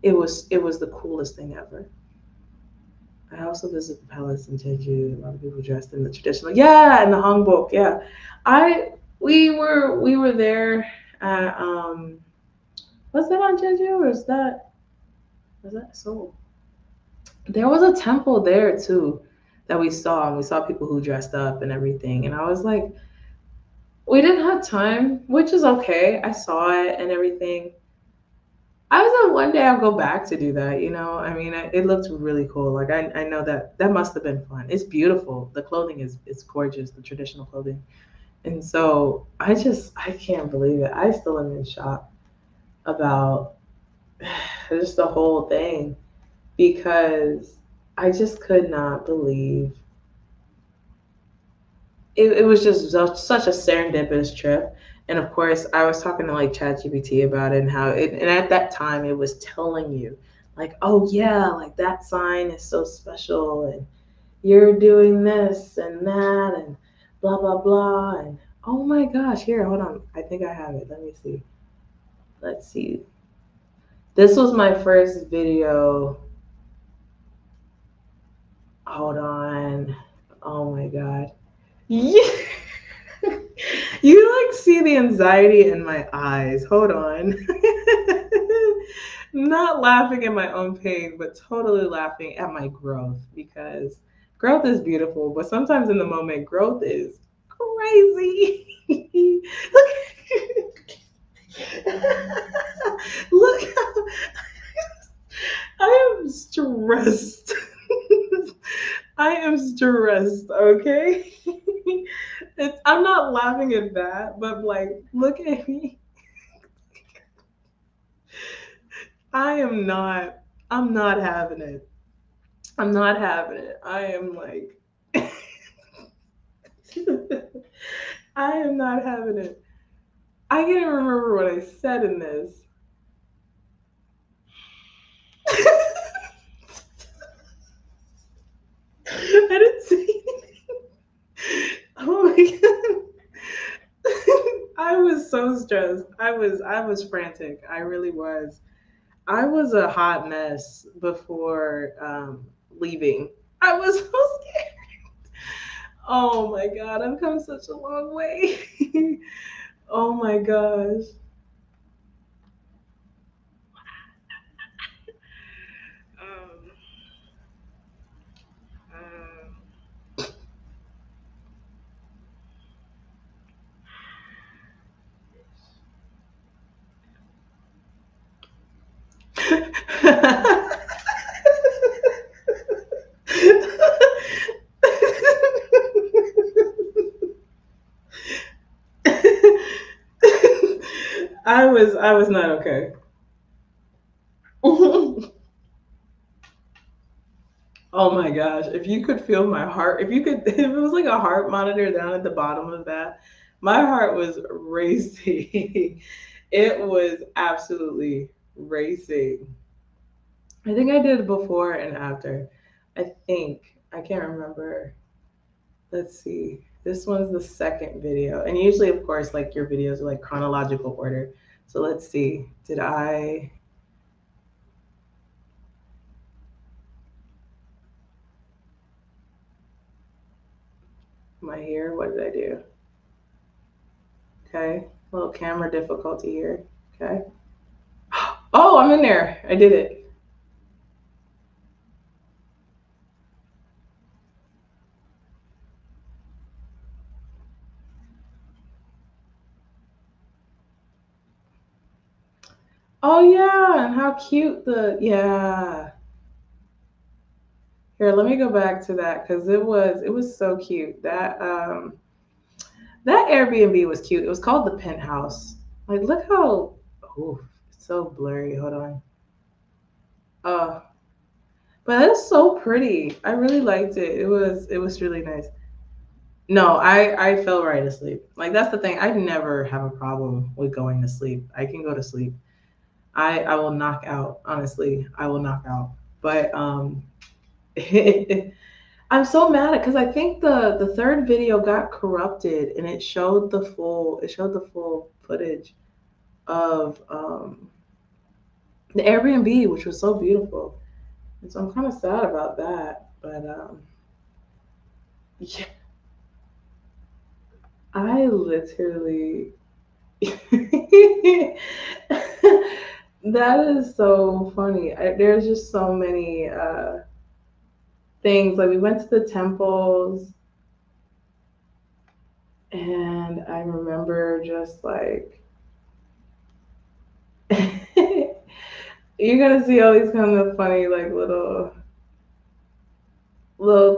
It was the coolest thing ever. I also visited the palace in Jeju. A lot of people dressed in the traditional, yeah, and the hanbok, yeah. I we were there at was that on Jeju or was that Seoul? There was a temple there too that we saw, and we saw people who dressed up and everything. And I was like, we didn't have time, which is okay. I saw it and everything. I was like, one day I'll go back to do that. I mean, it looked really cool. Like I know that must have been fun. It's beautiful. The clothing is gorgeous, the traditional clothing. And so I can't believe it. I still am in shock about just the whole thing because I just could not believe it was just such a serendipitous trip. And of course, I was talking to like ChatGPT about it and how and at that time it was telling you like, oh yeah, like that sign is so special, and you're doing this and that, and blah blah blah, and oh my gosh, here, hold on, I think I have it. Let me see. Let's see. This was my first video. Hold on. Oh my god. Yeah. You like see the anxiety in my eyes. Hold on. Not laughing at my own pain, but totally laughing at my growth, because growth is beautiful, but sometimes in the moment, growth is crazy. Look, look, I am stressed. I am stressed, okay? I'm not laughing at that, but like, look at me. I am not, I'm not having it. I'm not having it. I am like, I am not having it. I can't even remember what I said in this. I didn't say anything. Oh my god. I was so stressed. I was frantic. I really was. I was a hot mess before leaving. I was so scared. Oh my god, I've come such a long way. Oh my gosh. Um, I was not okay. Oh my gosh, if you could feel my heart, if you could, if it was like a heart monitor down at the bottom of that, my heart was racing. It was absolutely racing. I think I did before and after. I think, I can't remember. Let's see. This one's the second video. And usually, of course, like your videos are like chronological order. So let's see. Did I, am I here? What did I do? Okay. A little camera difficulty here. Okay. Oh, I'm in there. I did it. Oh yeah, and how cute yeah. Here, let me go back to that because it was so cute. That Airbnb was cute. It was called the Penthouse. Like, look how, oh, it's so blurry. Hold on. Uh, but it's so pretty. I really liked it. It was really nice. No, I fell right asleep. Like that's the thing. I never have a problem with going to sleep. I can go to sleep. I will knock out. Honestly, I will knock out. But I'm so mad at because I think the third video got corrupted and it showed the full footage of the Airbnb, which was so beautiful. And so I'm kind of sad about that. But yeah, I literally that is so funny. There's just so many things. Like we went to the temples, and I remember just like you're gonna see all these kind of funny like little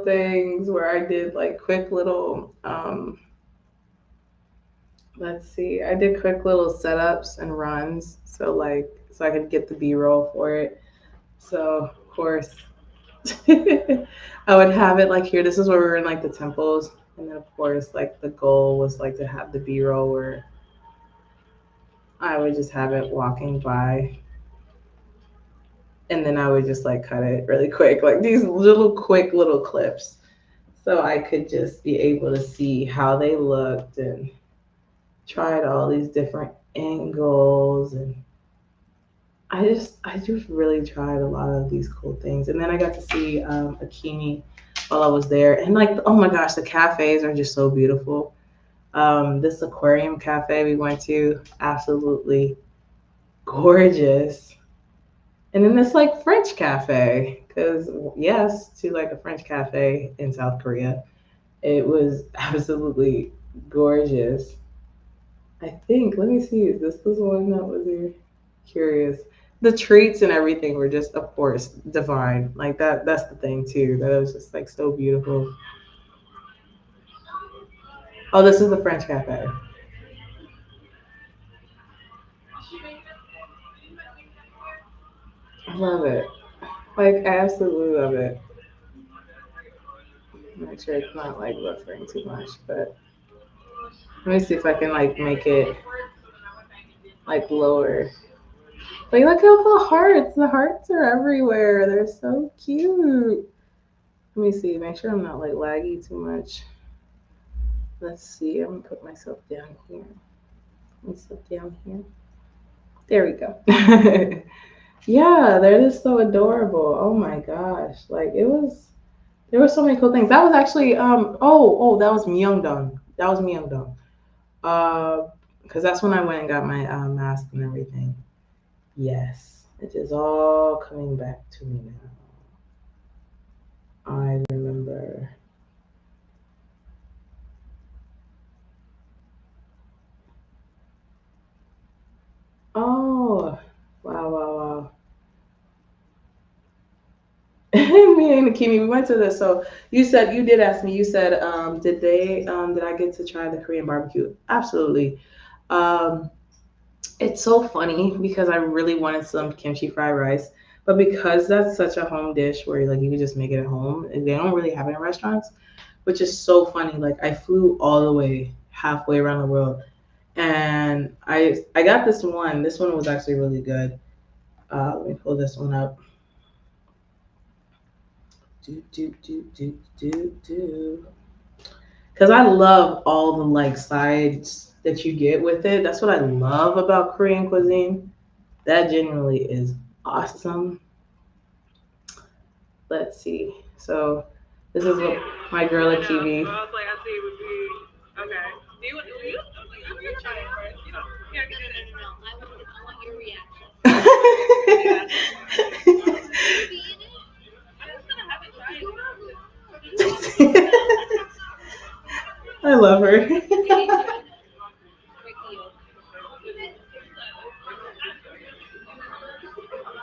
things where I did like quick little let's see, I did quick little setups and runs so I could get the B-roll for it. So of course I would have it like here. This is where we were in like the temples, and then of course like the goal was like to have the B-roll where I would just have it walking by. And then I would just like cut it really quick, like these little quick little clips. So I could just be able to see how they looked and tried all these different angles, and I just really tried a lot of these cool things. And then I got to see Akimi while I was there, and like, oh my gosh, the cafes are just so beautiful. This aquarium cafe we went to, absolutely gorgeous. And then this like French cafe, because yes, to like a French cafe in South Korea, it was absolutely gorgeous. I think, let me see, is this the one that was here? Curious. The treats and everything were just, of course, divine. Like that's the thing too. That it was just like so beautiful. Oh, this is the French cafe. I love it. Like I absolutely love it. Make sure it's not like buffering too much, but let me see if I can like make it like lower. Like look at the hearts. The hearts are everywhere. They're so cute. Let me see. Make sure I'm not like laggy too much. Let's see. I'm gonna put myself down here. Myself down here. There we go. Yeah, they're just so adorable. Oh my gosh. Like it was. There were so many cool things. That was actually that was Myeongdong. That was Myeongdong. Because that's when I went and got my mask and everything. Yes, it is all coming back to me now. I remember. Oh, wow, wow, wow. Me and Kimi, we went to this. So you said you did ask me. You said, did I get to try the Korean barbecue? Absolutely. Um, it's so funny because I really wanted some kimchi fried rice, but because that's such a home dish where like you can just make it at home, and they don't really have it in restaurants, which is so funny. Like I flew all the way halfway around the world, and I got this one. This one was actually really good. Let me pull this one up. Do. Because I love all the like sides that you get with it. That's what I love about Korean cuisine. That genuinely is awesome. Let's see. So this is what my girl at TV. I love her.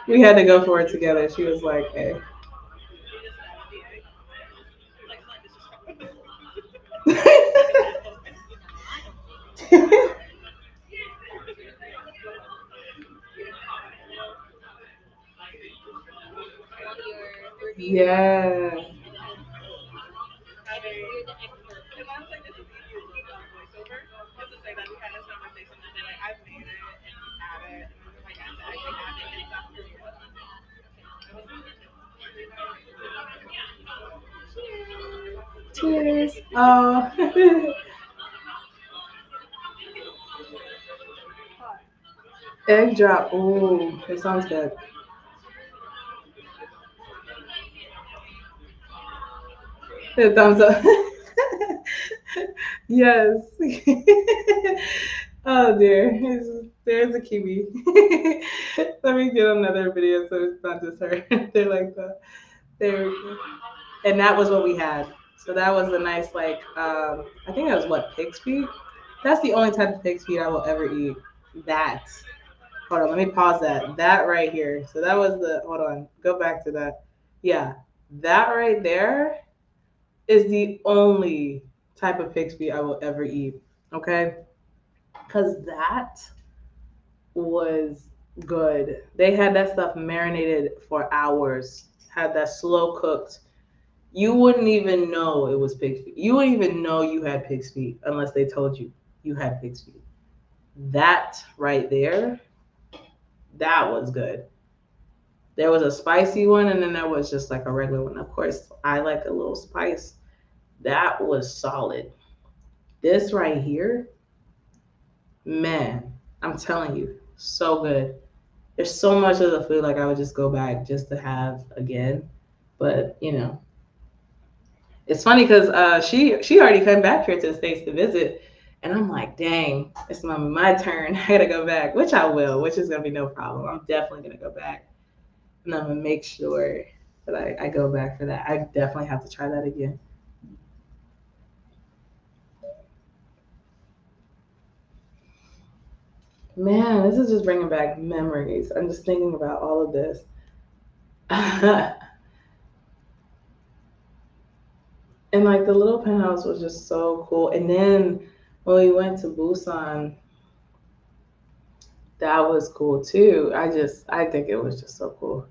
We had to go for it together. She was like, "Hey." Yeah. Cheers. Oh. Egg drop. Ooh, that sounds good. A thumbs up. Yes. Oh dear. There's a kiwi. Let me get another video so it's not just her. They're like that. There we go. And that was what we had. So that was a nice like I think that was what, pig's feet? That's the only type of pig's feet I will ever eat. That. Hold on, let me pause that. That right here. So that was the hold on, go back to that. Yeah. That right there is the only type of pig's feet I will ever eat. Okay? Because that was good. They had that stuff marinated for hours, had that slow cooked. You wouldn't even know it was pig's feet. You wouldn't even know you had pig's feet unless they told you you had pig's feet. That right there, that was good. There was a spicy one, and then there was just like a regular one. Of course, I like a little spice. That was solid. This right here, man, I'm telling you, so good. There's so much of the food like I would just go back just to have again. But it's funny because she already came back here to the States to visit, and I'm like, dang, it's my turn. I gotta go back, which I will, which is gonna be no problem. I'm definitely gonna go back, and I'm gonna make sure that I go back for that. I definitely have to try that again. Man, this is just bringing back memories. I'm just thinking about all of this. And like the little penthouse was just so cool. And then when we went to Busan, that was cool too. I think it was just so cool.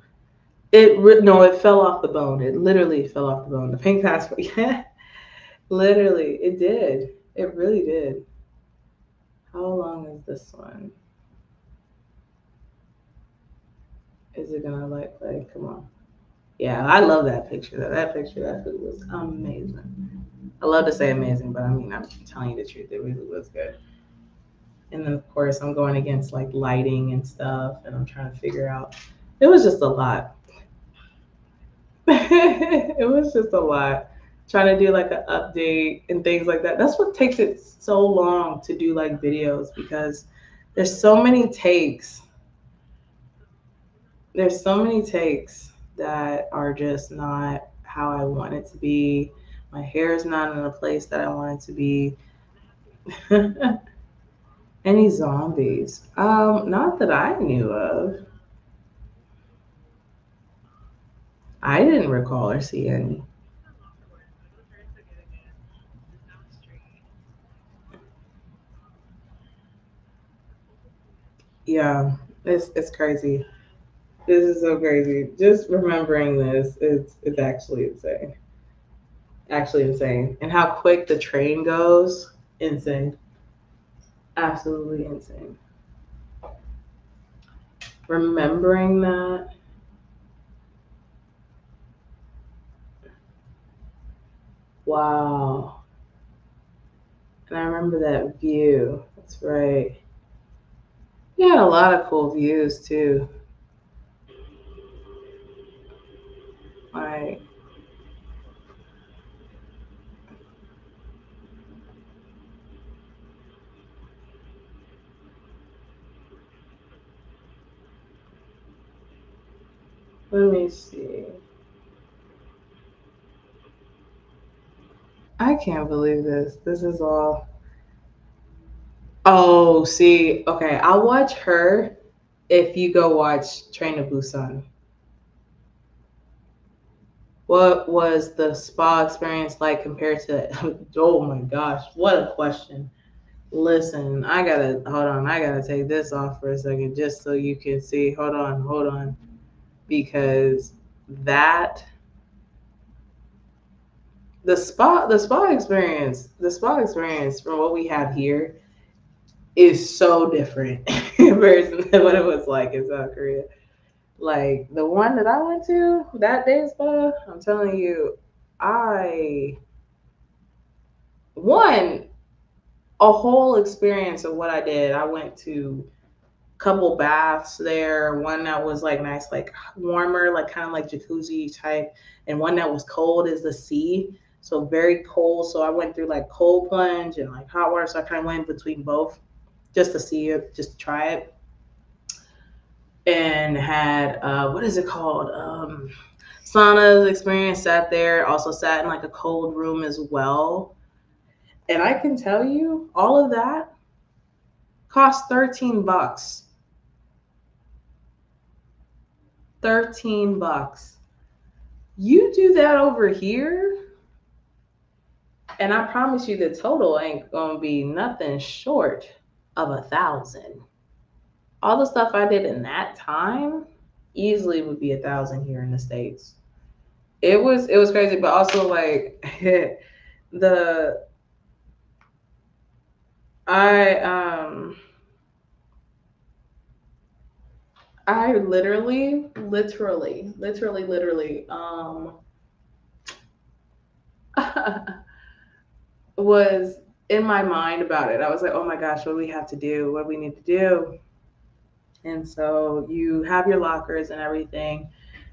No, it fell off the bone. It literally fell off the bone. The pink passport, yeah, literally, it did. It really did. How long is this one? Is it gonna like play? Come on. Yeah, I love that picture. That food was amazing. I love to say amazing, but I mean, I'm telling you the truth. It really was good. And then, of course, I'm going against like lighting and stuff, and I'm trying to figure out. It was just a lot. It was just a lot. Trying to do like an update and things like that. That's what takes it so long to do like videos because there's so many takes. There's so many takes that are just not how I want it to be. My hair is not in a place that I want it to be. Any zombies? Not that I knew of. I didn't recall or see any. Yeah, it's crazy. This is so crazy. Just remembering this, it's actually insane. Actually insane. And how quick the train goes, insane. Absolutely insane. Remembering that, wow. And I remember that view. That's right. You had a lot of cool views too. Like, let me see. I can't believe this. This is all. Oh, see. Okay, I'll watch her if you go watch Train to Busan. What was the spa experience like compared to? Oh my gosh, what a question! Listen, I gotta hold on. I gotta take this off for a second just so you can see. Hold on, because that the spa experience from what we have here is so different versus what it was like in South Korea. Like the one that I went to that day spa, I'm telling you, I one a whole experience of what I did. I went to a couple baths there, one that was like nice, like warmer, like kind of like jacuzzi type, and one that was cold as the sea. So very cold. So I went through like cold plunge and like hot water. So I kind of went between both just to see it, just to try it. And had what is it called? Saunas experience. Sat there. Also sat in like a cold room as well. And I can tell you, all of that cost $13. $13. You do that over here, and I promise you, the total ain't gonna be nothing short of 1,000. All the stuff I did in that time easily would be 1,000 here in the States. It was crazy, but also like the I I literally, was in my mind about it. I was like, oh my gosh, what do we have to do? What do we need to do? And so you have your lockers and everything,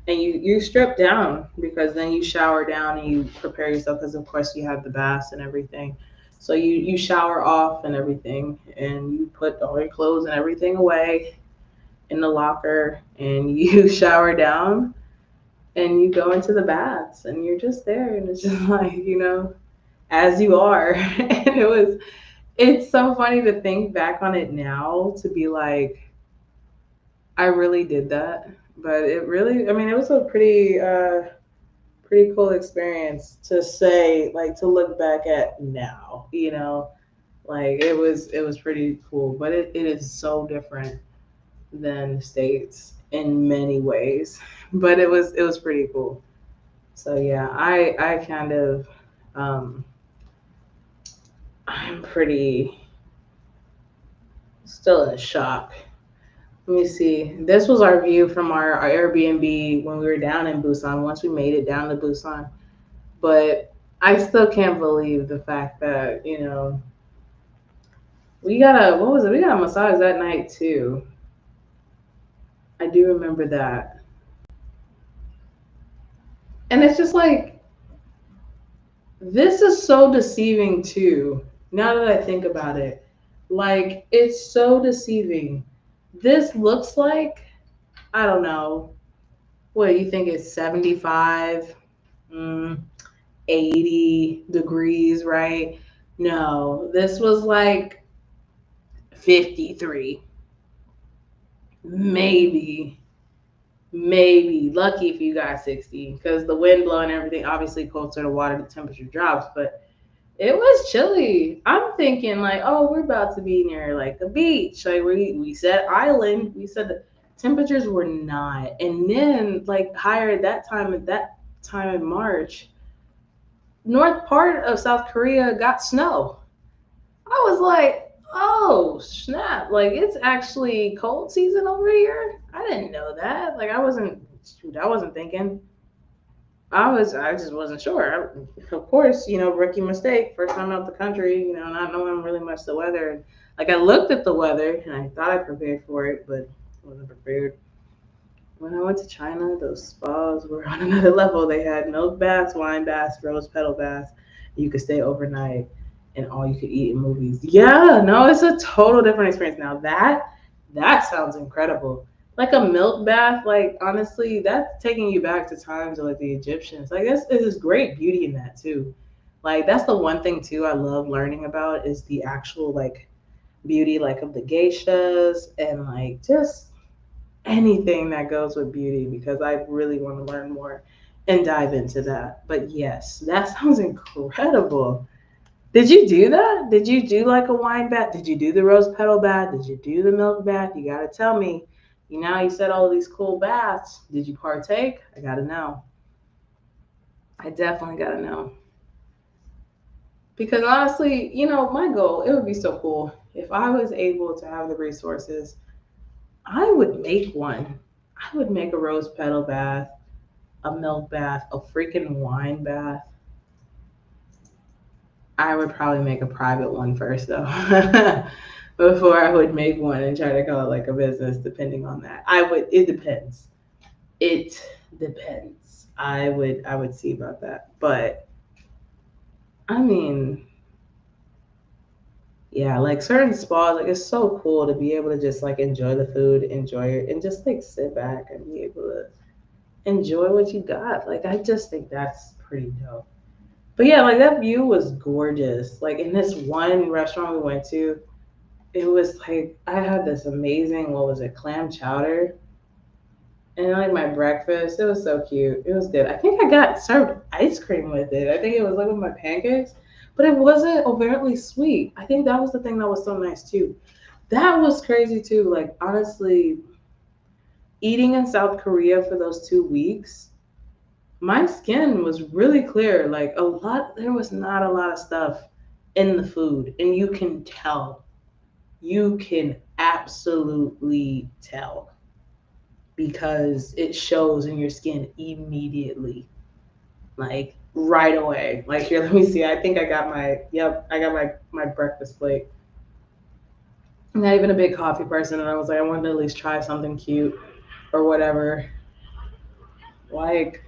and you strip down because then you shower down and you prepare yourself because of course you have the baths and everything. So you shower off and everything, and you put all your clothes and everything away in the locker, and you shower down and you go into the baths and you're just there, and it's just like, as you are. And it's so funny to think back on it now, to be like, I really did that. But it really, I mean, it was a pretty cool experience to say, like, to look back at now, like it was pretty cool. But it is so different than the States in many ways. But it was pretty cool. So yeah, I kind of um I'm pretty still in shock. Let me see. This was our view from our Airbnb when we were down in Busan, once we made it down to Busan. But I still can't believe the fact that, we got what was it? We got a massage that night too. I do remember that. And it's just like, this is so deceiving too, now that I think about it. Like, it's so deceiving. This looks like, I don't know, what do you think it's 75? Mm, 80 degrees, right? No, this was like 53. Maybe, maybe. Lucky if you got 60, because the wind blowing and everything, obviously closer to water, the temperature drops, but it was chilly. I'm thinking like, oh, we're about to be near like the beach. Like we said island. We said the temperatures were not. And then like higher at that time in March, north part of South Korea got snow. I was like, oh snap! Like it's actually cold season over here. I didn't know that. Like I wasn't thinking. I just wasn't sure. Of course, rookie mistake. First time out the country, not knowing really much the weather. Like I looked at the weather and I thought I prepared for it, but wasn't prepared. When I went to China, those spas were on another level. They had milk baths, wine baths, rose petal baths. You could stay overnight, and all you could eat in movies. Yeah, no, it's a total different experience. Now that sounds incredible. Like a milk bath, like honestly, that's taking you back to times of like the Egyptians. Like there's great beauty in that too. Like that's the one thing too I love learning about, is the actual like beauty like of the geishas, and like just anything that goes with beauty, because I really want to learn more and dive into that. But yes, that sounds incredible. Did you do that? Did you do like a wine bath? Did you do the rose petal bath? Did you do the milk bath? You got to tell me. You said all of these cool baths. Did you partake? I got to know. I definitely got to know. Because honestly, my goal, it would be so cool if I was able to have the resources. I would make one. I would make a rose petal bath, a milk bath, a freaking wine bath. I would probably make a private one first though. Before I would make one and try to call it like a business, depending on that. It depends. It depends. I would see about that. But I mean, yeah, like certain spas, like it's so cool to be able to just like enjoy the food, enjoy it, and just like sit back and be able to enjoy what you got. Like I just think that's pretty dope. But yeah, like that view was gorgeous. Like in this one restaurant we went to, it was like I had this amazing, what was it, clam chowder, and like my breakfast. It was so cute. It was good. I think I got served ice cream with it. I think it was like with my pancakes, but it wasn't overtly sweet. I think that was the thing that was so nice too. That was crazy too. Like honestly, eating in South Korea for those 2 weeks, my skin was really clear. Like there was not a lot of stuff in the food, and you can tell. You can absolutely tell. because it shows in your skin immediately, like right away. Like here, let me see. I think I got my breakfast plate. I'm not even a big coffee person, and I was like, I wanted to at least try something cute or whatever. Like,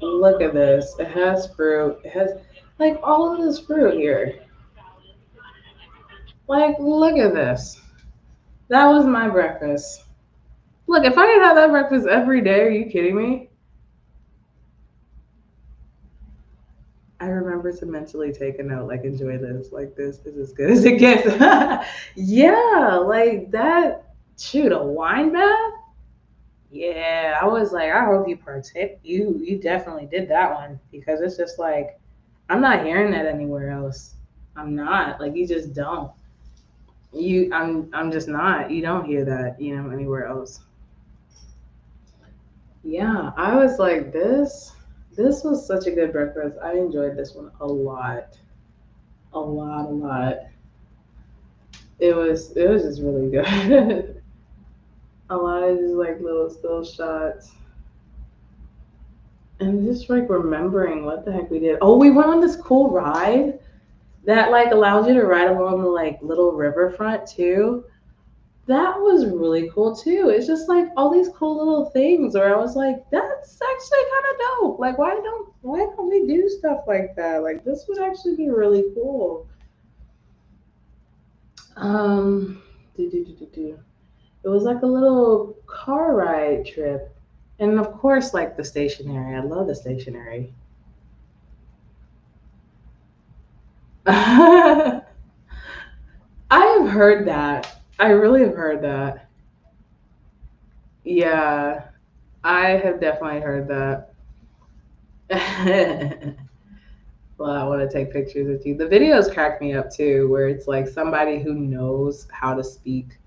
look at this. It has fruit. It has like all of this fruit here. Like, look at this. That was my breakfast. Look, if I could have that breakfast every day, are you kidding me? I remember to mentally take a note, like, enjoy this. Like, this is as good as it gets. Yeah, like that. Shoot, a wine bath? Yeah, I was like, I hope you partake. You definitely did that one because it's just like, I'm not hearing that anywhere else. I'm not. Like, you just don't. I'm just not. You don't hear that, anywhere else. Yeah, I was like, this was such a good breakfast. I enjoyed this one a lot. A lot, a lot. It was just really good. A lot of just like little still shots. And just like remembering what the heck we did. Oh, we went on this cool ride that like allows you to ride along the like little riverfront too. That was really cool too. It's just like all these cool little things where I was like, that's actually kind of dope. Like why don't we do stuff like that? Like this would actually be really cool. Um do, do, do, do, do. It was like a little car ride trip. And of course like the stationery. I love the stationery. I have heard that. I really have heard that. Yeah, I have definitely heard that. Well, I want to take pictures with you. The videos crack me up too, where it's like somebody who knows how to speak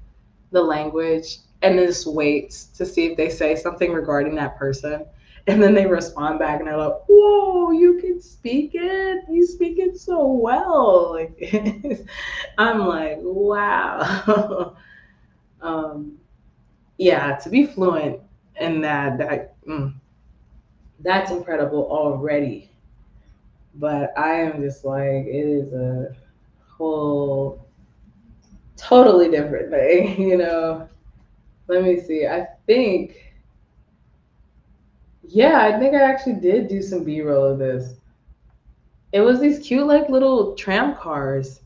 the language and then just waits to see if they say something regarding that person. And then they respond back and they're like, whoa, you can speak it? You speak it so well. Like, I'm like, wow. um, yeah, to be fluent in that's incredible already. But I am just like, it is a whole totally different thing. Let me see. I think I actually did do some B roll of this. It was these cute, like little tram cars.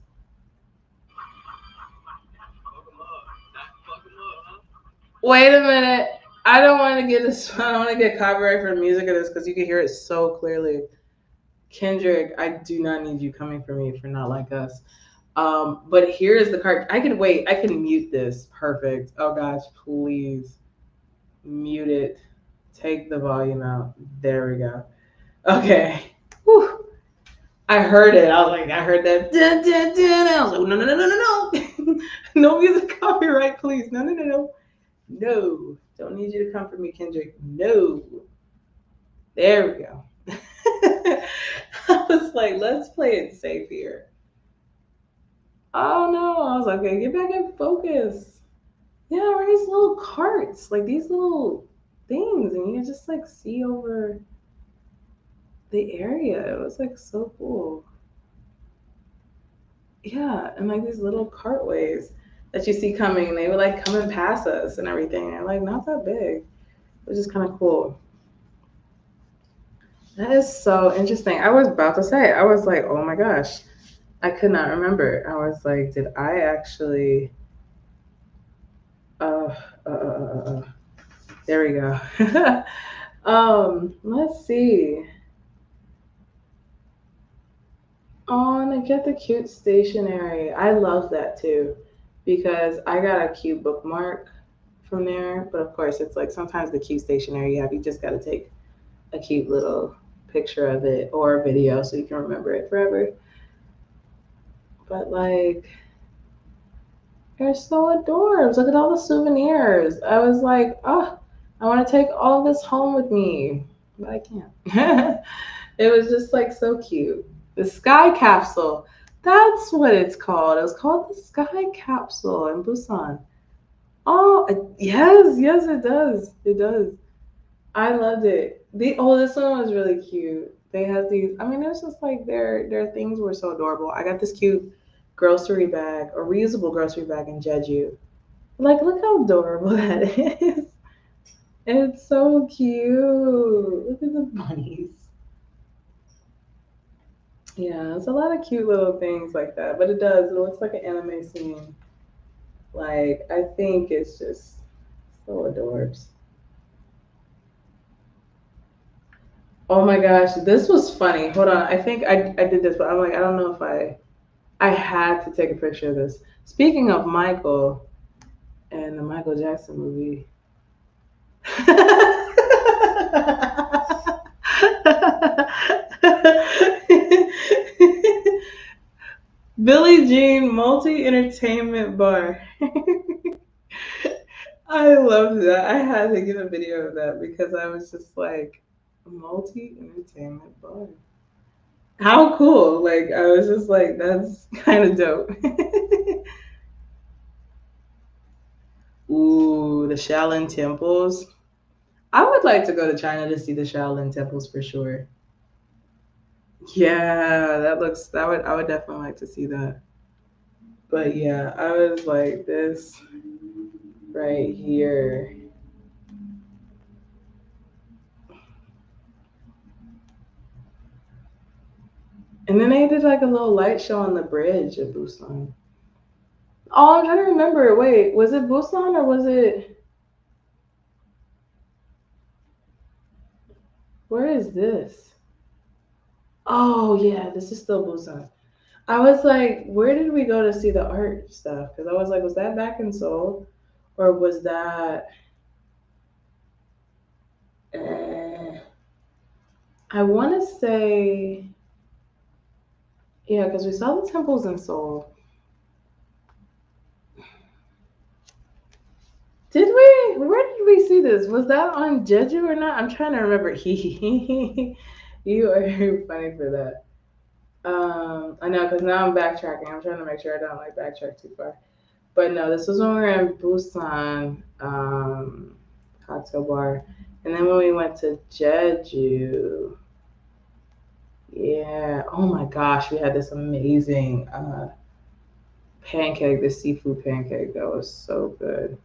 Wait a minute. I don't want to get this. I don't want to get copyright for the music of this because you can hear it so clearly. Kendrick, I do not need you coming for me for not like us. But here is the card. I can wait. I can mute this. Perfect. Oh gosh, please mute it. Take the volume out. There we go. Okay. Whew. I heard it. I was like, I heard that. Dun, dun, dun. I was like, no, no, no, no, no, no. No music copyright, please. No, no, no, no. No. Don't need you to come for me, Kendrick. No. There we go. I was like, let's play it safe here. Oh no. I was like, okay, get back in focus. Yeah, where these little carts, like these little things, and you just like see over the area. It was like so cool. Yeah, and like these little cartways that you see coming, and they were like coming past us and everything. And like not that big, which is kind of cool. That is so interesting. I was about to say, I was like, oh my gosh, I could not remember. I was like, did I actually? Uh, uh, uh, uh, uh. There we go. Let's see. Oh, and I get the cute stationery. I love that too because I got a cute bookmark from there. But of course, it's like sometimes the cute stationery you just got to take a cute little picture of it or a video so you can remember it forever. But like, they're so adorable. Look at all the souvenirs. I was like, oh, I want to take all this home with me, but I can't. It was just like so cute. The sky capsule. That's what it's called. It was called the sky capsule in Busan. Oh, yes, yes, it does. It does. I loved it. This one was really cute. They had these. I mean, it was just like their things were so adorable. I got this cute grocery bag or reusable grocery bag in Jeju. Like, look how adorable that is. It's so cute. Look at the bunnies. Yeah, it's a lot of cute little things like that. But it does. It looks like an anime scene. Like, I think it's just so adorbs. Oh my gosh, this was funny. Hold on. I think I did this, but I'm like, I don't know if I had to take a picture of this. Speaking of Michael and the Michael Jackson movie. Billie Jean Multi Entertainment Bar. I love that. I had to get a video of that because I was just like, multi entertainment bar. How cool. Like, I was just like, that's kind of dope. Ooh, the Shaolin temples. I would like to go to China to see the Shaolin temples for sure. Yeah, I would definitely like to see that. But yeah, I was like this right here. And then they did like a little light show on the bridge at Busan. Oh, I'm trying to remember. Wait, was it Busan or was it where is this? Oh yeah, this is still Busan. I was like, where did we go to see the art stuff? Because I was like, was that back in Seoul, or was that? Uh, I want to say, yeah, because we saw the temples in Seoul. Did we? Where did we see this? Was that on Jeju or not? I'm trying to remember. You are funny for that. I know because now I'm backtracking. I'm trying to make sure I don't like backtrack too far. But no, this was when we were in Busan, cocktail bar, and then when we went to Jeju, yeah. Oh my gosh, we had this amazing pancake, this seafood pancake that was so good.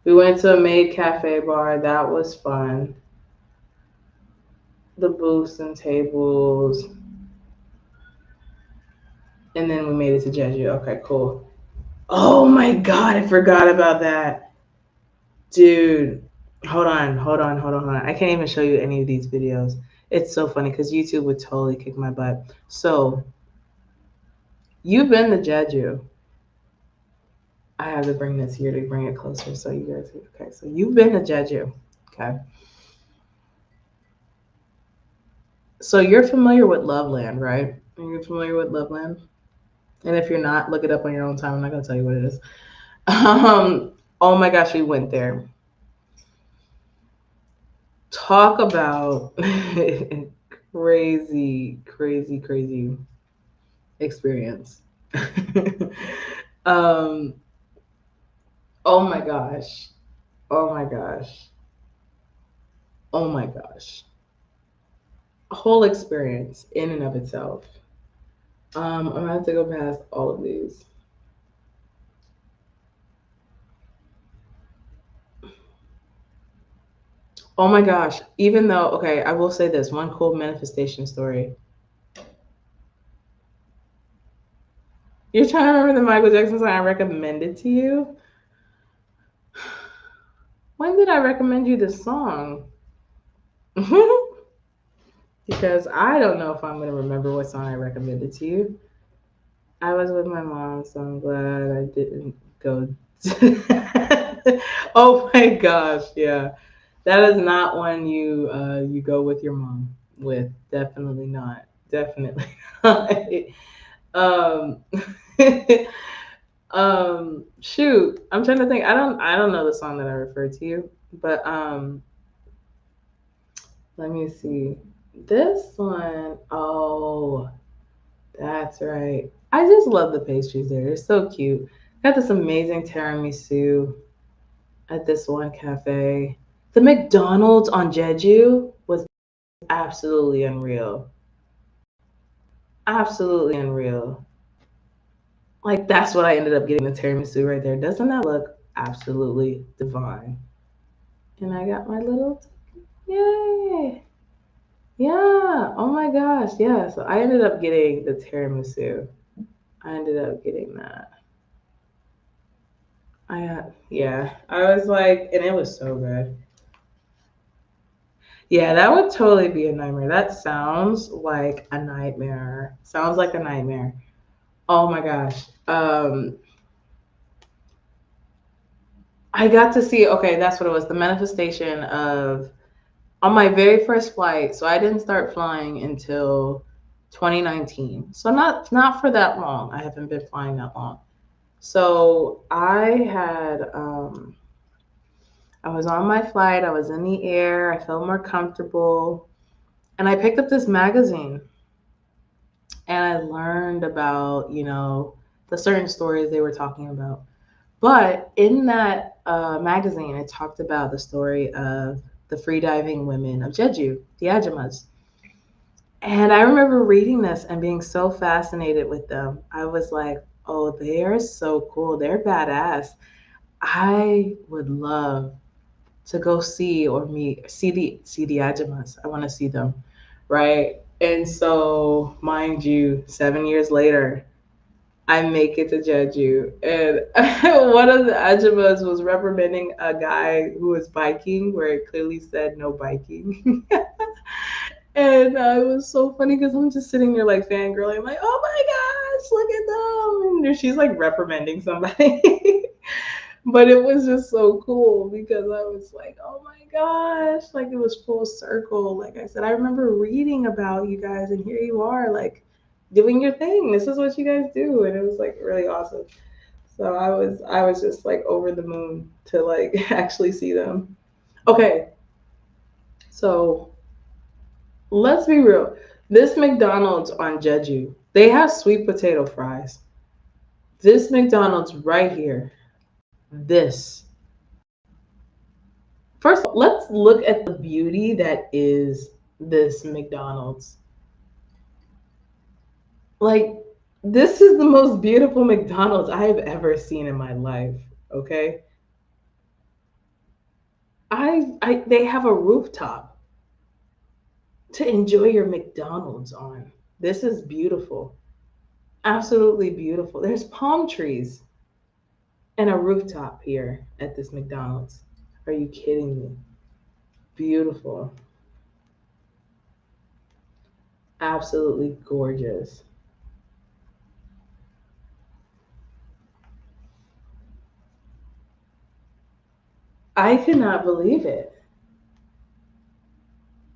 We went to a maid cafe bar. That was fun. The booths and tables, and then we made it to Jeju. Okay, cool. Oh my god, I forgot about that. Dude, hold on. I can't even show you any of these videos. It's so funny because YouTube would totally kick my butt. So, you've been to Jeju. I have to bring this here to bring it closer so you guys. Okay, so you've been to Jeju. Okay. So, you're familiar with Loveland, right? Are you familiar with Loveland? And if you're not, look it up on your own time. I'm not going to tell you what it is. Oh my gosh, we went there. Talk about crazy experience. um, oh my gosh. Oh my gosh. Oh my gosh. Whole experience in and of itself. I'm gonna have to go past all of these. Oh my gosh. Even though, okay, I will say this one cool manifestation story. You're trying to remember the Michael Jackson song I recommended to you? When did I recommend you this song? Because I don't know if I'm going to remember what song I recommended to you. I was with my mom, so I'm glad I didn't go. Oh my gosh, yeah, that is not one you go with your mom with. Definitely not. Definitely not. um, shoot, I'm trying to think. I don't know the song that I referred to you, but let me see. This one, oh, that's right. I just love the pastries there. They're so cute. Got this amazing tiramisu. at this one cafe. The McDonald's on Jeju was absolutely unreal. Absolutely unreal. Like that's what I ended up getting, the tiramisu right there. Doesn't that look absolutely divine? And I got my little yay. Yeah. Oh my gosh. Yeah. So I ended up getting the tiramisu. I ended up getting that. Yeah. I was like, and it was so good. Yeah, that would totally be a nightmare. That sounds like a nightmare. Sounds like a nightmare. Oh my gosh. I got to see, okay, that's what it was. The manifestation of on my very first flight. So I didn't start flying until 2019. So not for that long. I haven't been flying that long. So I was on my flight, I was in the air, I felt more comfortable, and I picked up this magazine and I learned about, the certain stories they were talking about. But in that magazine, it talked about the story of the freediving women of Jeju, the Ajamas. And I remember reading this and being so fascinated with them. I was like, oh, they are so cool. They're badass. I would love to go see or meet see the Ajamas. I want to see them, right? And so, mind you, 7 years later, I make it to Jeju, and one of the Ajamas was reprimanding a guy who was biking, where it clearly said no biking. And it was so funny because I'm just sitting there like fangirling, like, oh my gosh, look at them. And she's like reprimanding somebody. But it was just so cool because I was like, oh my gosh, like it was full circle. Like I said, I remember reading about you guys, and here you are, like doing your thing. This is what you guys do. And it was like really awesome. So I was just like over the moon to like actually see them. Okay, so let's be real. This McDonald's on Jeju, they have sweet potato fries. This McDonald's right here, this. First, let's look at the beauty that is this McDonald's. Like, this is the most beautiful McDonald's I have ever seen in my life. Okay, they have a rooftop to enjoy your McDonald's on. This is beautiful, absolutely beautiful. There's palm trees and a rooftop here at this McDonald's. Are you kidding me? Beautiful. Absolutely gorgeous. I could not believe it.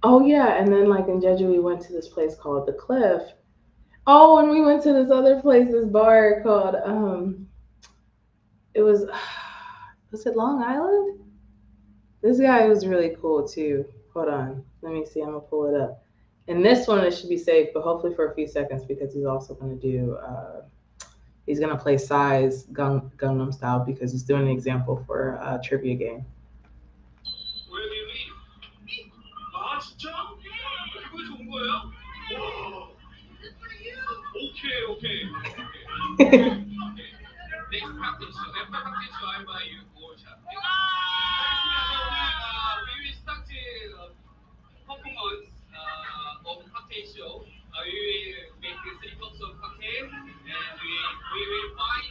Oh yeah, and then like in Jeju we went to this place called The Cliff. Oh, and we went to this other place, this bar called it was was it Long Island? This guy was really cool too. Hold on. Let me see. I'm gonna pull it up. And this one it should be safe, but hopefully for a few seconds because he's also gonna do he's gonna play Psy's Gangnam Style because he's doing an example for a trivia game. Where do you live? 아 진짜? 그거 좋은 거예요? 와. Okay, okay. Next practice. After practice, I buy you more shot. We will start performance of cocktail show. We will make three cups of cocktail, and we will find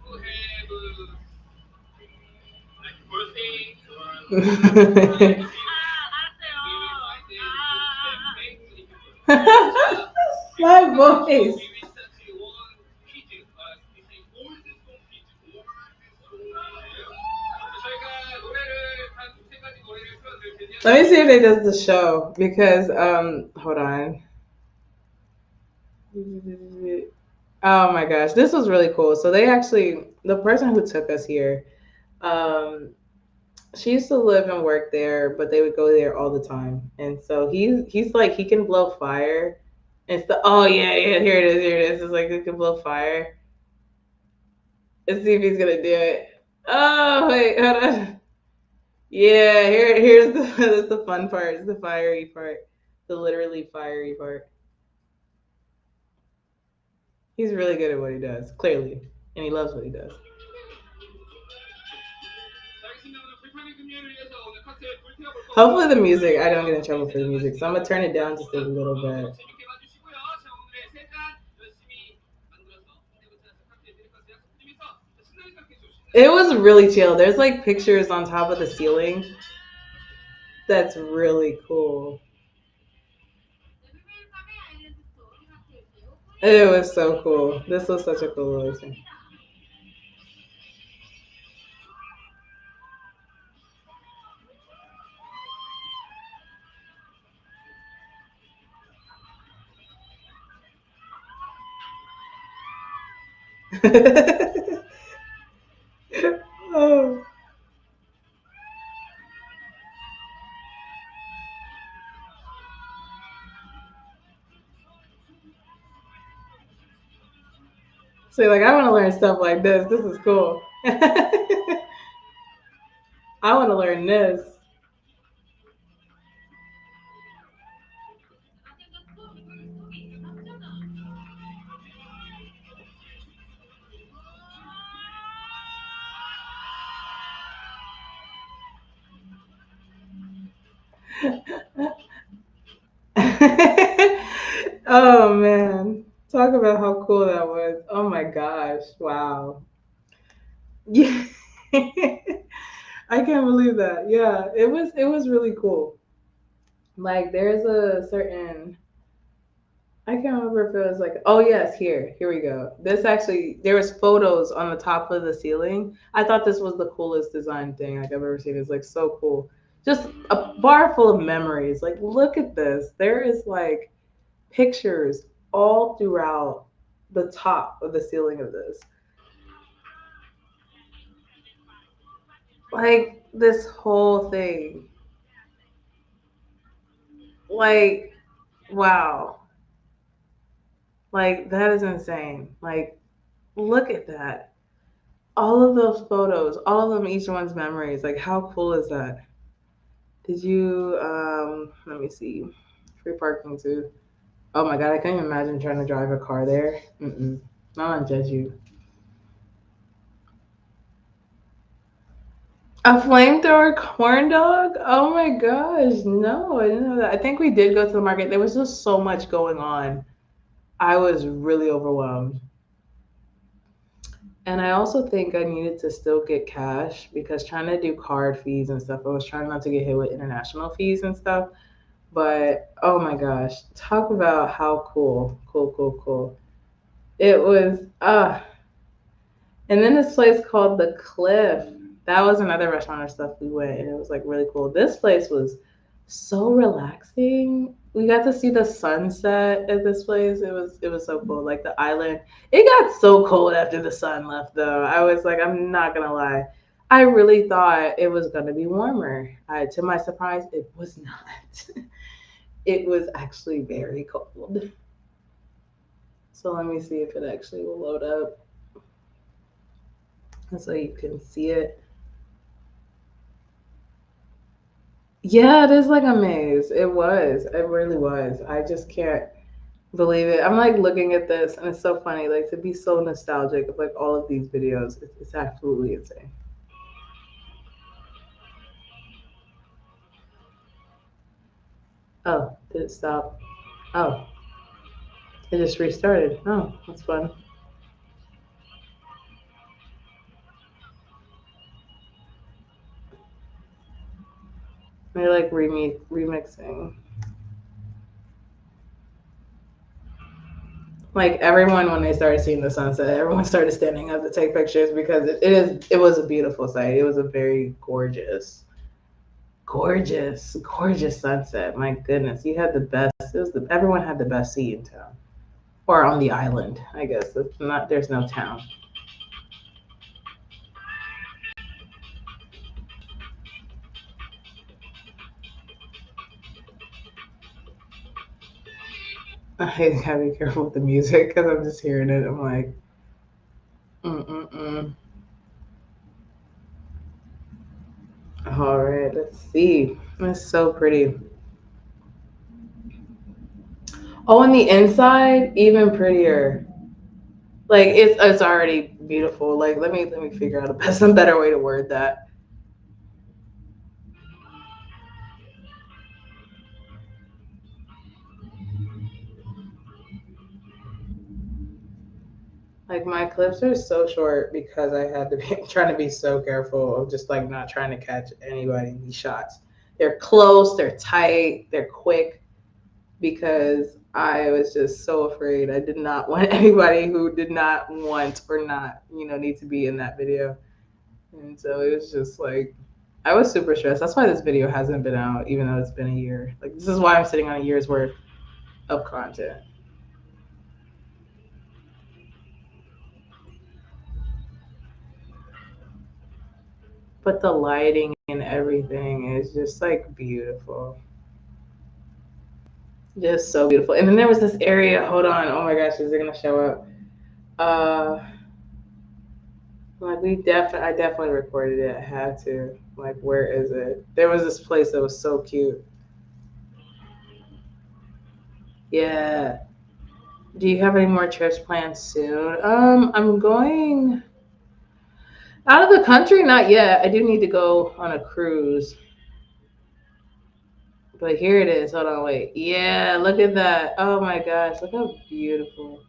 who have like birthday or my voice. Let me see if they does the show because hold on. Oh my gosh, this was really cool. So they actually the person who took us here, um, she used to live and work there, but they would go there all the time. And so he's like he can blow fire. It's the oh yeah, here it is. It's like he can blow fire. Let's see if he's gonna do it. Oh wait, hold on. Yeah, here's the that's the fun part. It's the fiery part. The literally fiery part. He's really good at what he does, clearly. And he loves what he does. Hopefully the music, I don't get in trouble for the music. So I'm gonna turn it down just a little bit. It was really chill. There's like pictures on top of the ceiling. That's really cool. It was so cool. This was such a cool little thing. Oh. So like, I want to learn stuff like this. This is cool. I want to learn this. Oh man, talk about how cool that was. Oh my gosh, wow. Yeah. I can't believe that. Yeah, it was really cool. Like there's a certain, I can't remember if it was like, oh yes, here we go. This actually, there was photos on the top of the ceiling. I thought this was the coolest design thing I've ever seen. It's like so cool. Just a bar full of memories. Like look at this. There is like pictures all throughout the top of the ceiling of this. Like this whole thing. Like wow. Like that is insane. Like look at that. All of those photos, all of them, each one's memories. Like how cool is that? Did you let me see. Free parking too. Oh my god, I can't even imagine trying to drive a car there. Mm-mm. Not gonna judge you. A flamethrower corn dog? Oh my gosh, no, I didn't know that. I think we did go to the market. There was just so much going on. I was really overwhelmed. And I also think I needed to still get cash because trying to do card fees and stuff, I was trying not to get hit with international fees and stuff. But oh my gosh, talk about how cool, cool, cool, cool. It was, and then this place called The Cliff. That was another restaurant or stuff we went, and it was like really cool. This place was so relaxing. We got to see the sunset at this place. It was so cool. Like the island. It got so cold after the sun left though. I was like, I'm not gonna lie. I really thought it was gonna be warmer. To my surprise, it was not. It was actually very cold. So let me see if it actually will load up so you can see it. Yeah, it is like a maze. It was. It really was. I just can't believe it. I'm like looking at this and it's so funny, like to be so nostalgic of like all of these videos. It's absolutely insane. Oh, did it stop? Oh, it just restarted. Oh, that's fun. They're like remixing. Like everyone, when they started seeing the sunset, everyone started standing up to take pictures because it was a beautiful sight. It was a very gorgeous sunset. My goodness, you had the best. Everyone had the best seat in town or on the island. I guess it's not. There's no town. I gotta be careful with the music because I'm just hearing it. I'm like, mm mm mm. All right, let's see. It's so pretty. Oh, on the inside, even prettier. Like it's already beautiful. Like let me figure out some better way to word that. Like my clips are so short because I had to be trying to be so careful of just like not trying to catch anybody in these shots. They're close, they're tight, they're quick because I was just so afraid. I did not want anybody who did not want or not, need to be in that video. And so it was just like I was super stressed. That's why this video hasn't been out, even though it's been a year. Like this is why I'm sitting on a year's worth of content. But the lighting and everything is just like beautiful. Just so beautiful. And then there was this area, hold on, oh my gosh, is it gonna show up? Uh like I definitely recorded it. I had to. Like where is it? There was this place that was so cute. Yeah. Do you have any more trips planned soon? I'm going out of the country, not yet. I do need to go on a cruise. But here it is. Hold on, wait. Yeah, look at that. Oh my gosh, look how beautiful.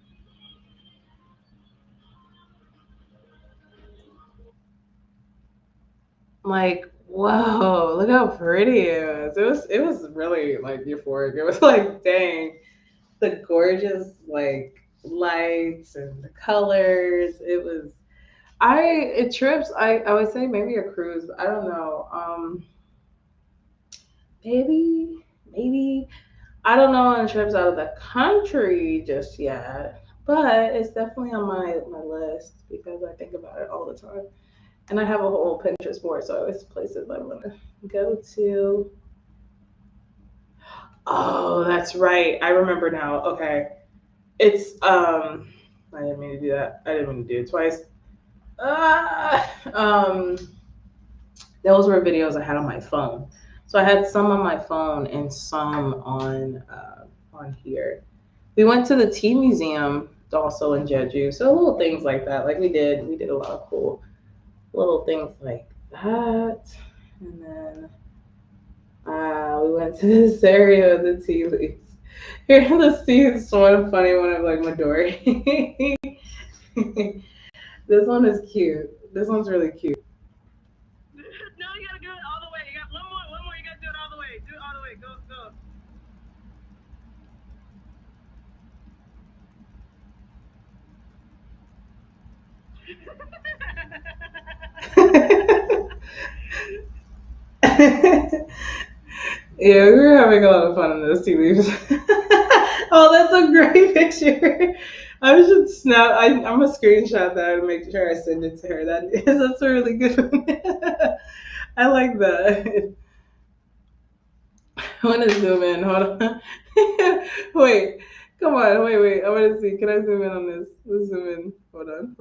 Like, whoa, look how pretty it was. It was really like euphoric. It was like, dang, the gorgeous like lights and the colors. It was trips, I would say maybe a cruise, but I don't know. Maybe I don't know on trips out of the country just yet. But it's definitely on my list because I think about it all the time. And I have a whole Pinterest board, so it's places I want to go to. Oh, that's right. I remember now. Okay. It's I didn't mean to do that. I didn't mean to do it twice. Ah, those were videos I had on my phone. So I had some on my phone and some on here. We went to the tea museum also in Jeju. So little things like that. Like we did a lot of cool little things like that. And then we went to this area of the tea leaves. Here, let's see this one funny one of like Midori. This one is cute. This one's really cute. No, you gotta do it all the way. You got one more. You gotta do it all the way. Do it all the way. Go, go. Yeah, we were having a lot of fun in those tea leaves. Oh, that's a great picture. I should snap. I'm gonna screenshot that and make sure I send it to her. That's a really good one. I like that. I want to zoom in. Hold on. Wait, come on. Wait. I want to see. Can I zoom in on this? Let's zoom in. Hold on.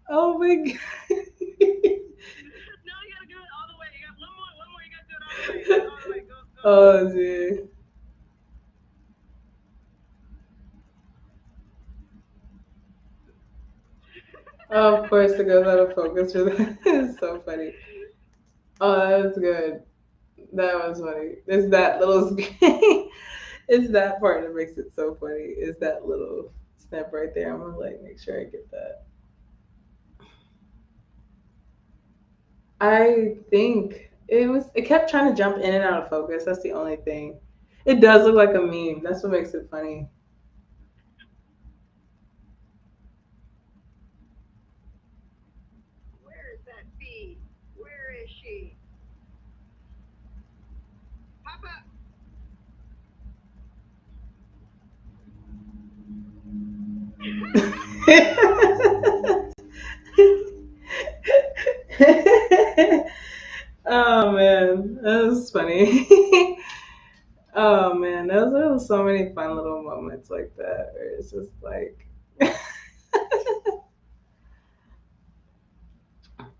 Oh my god. No, you gotta do it all the way. You got one more. You gotta do it all the way. Go, go. Oh, gee. Oh, of course, it goes out of focus for that. It's so funny. Oh, that's good. That was funny. It's that little. It's that part that makes it so funny. Is that little snap right there? I'm gonna like make sure I get that. I think it was. It kept trying to jump in and out of focus. That's the only thing. It does look like a meme. That's what makes it funny. Where is that bee? Where is she? Papa. Oh man, that was funny. Oh man, there was so many fun little moments like that where it's just like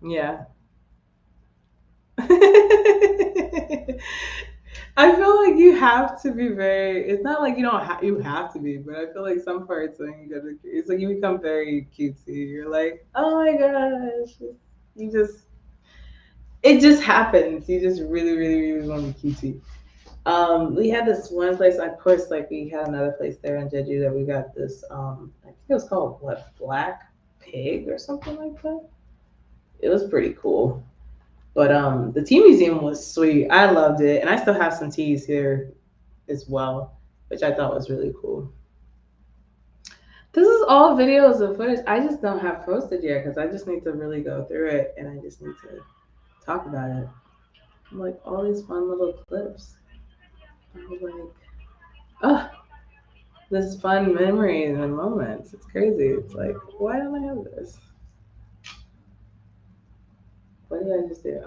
Yeah. I feel like you have to be very. It's not like you don't. You have to be, but I feel like some parts when you go to, it's like you become very cutesy. You're like, oh my gosh, you just. It just happens. You just really, really, really want to be cutesy. We had this one place. Of course, like we had another place there in Jeju that we got this. I think it was called what, Black Pig or something like that. It was pretty cool. But the tea museum was sweet. I loved it, and I still have some teas here as well, which I thought was really cool. This is all videos of footage. I just don't have posted yet because I just need to really go through it, and I just need to talk about it. Like all these fun little clips. I was like, oh, this fun memories and moments. It's crazy. It's like, why don't I have this? What did I just do?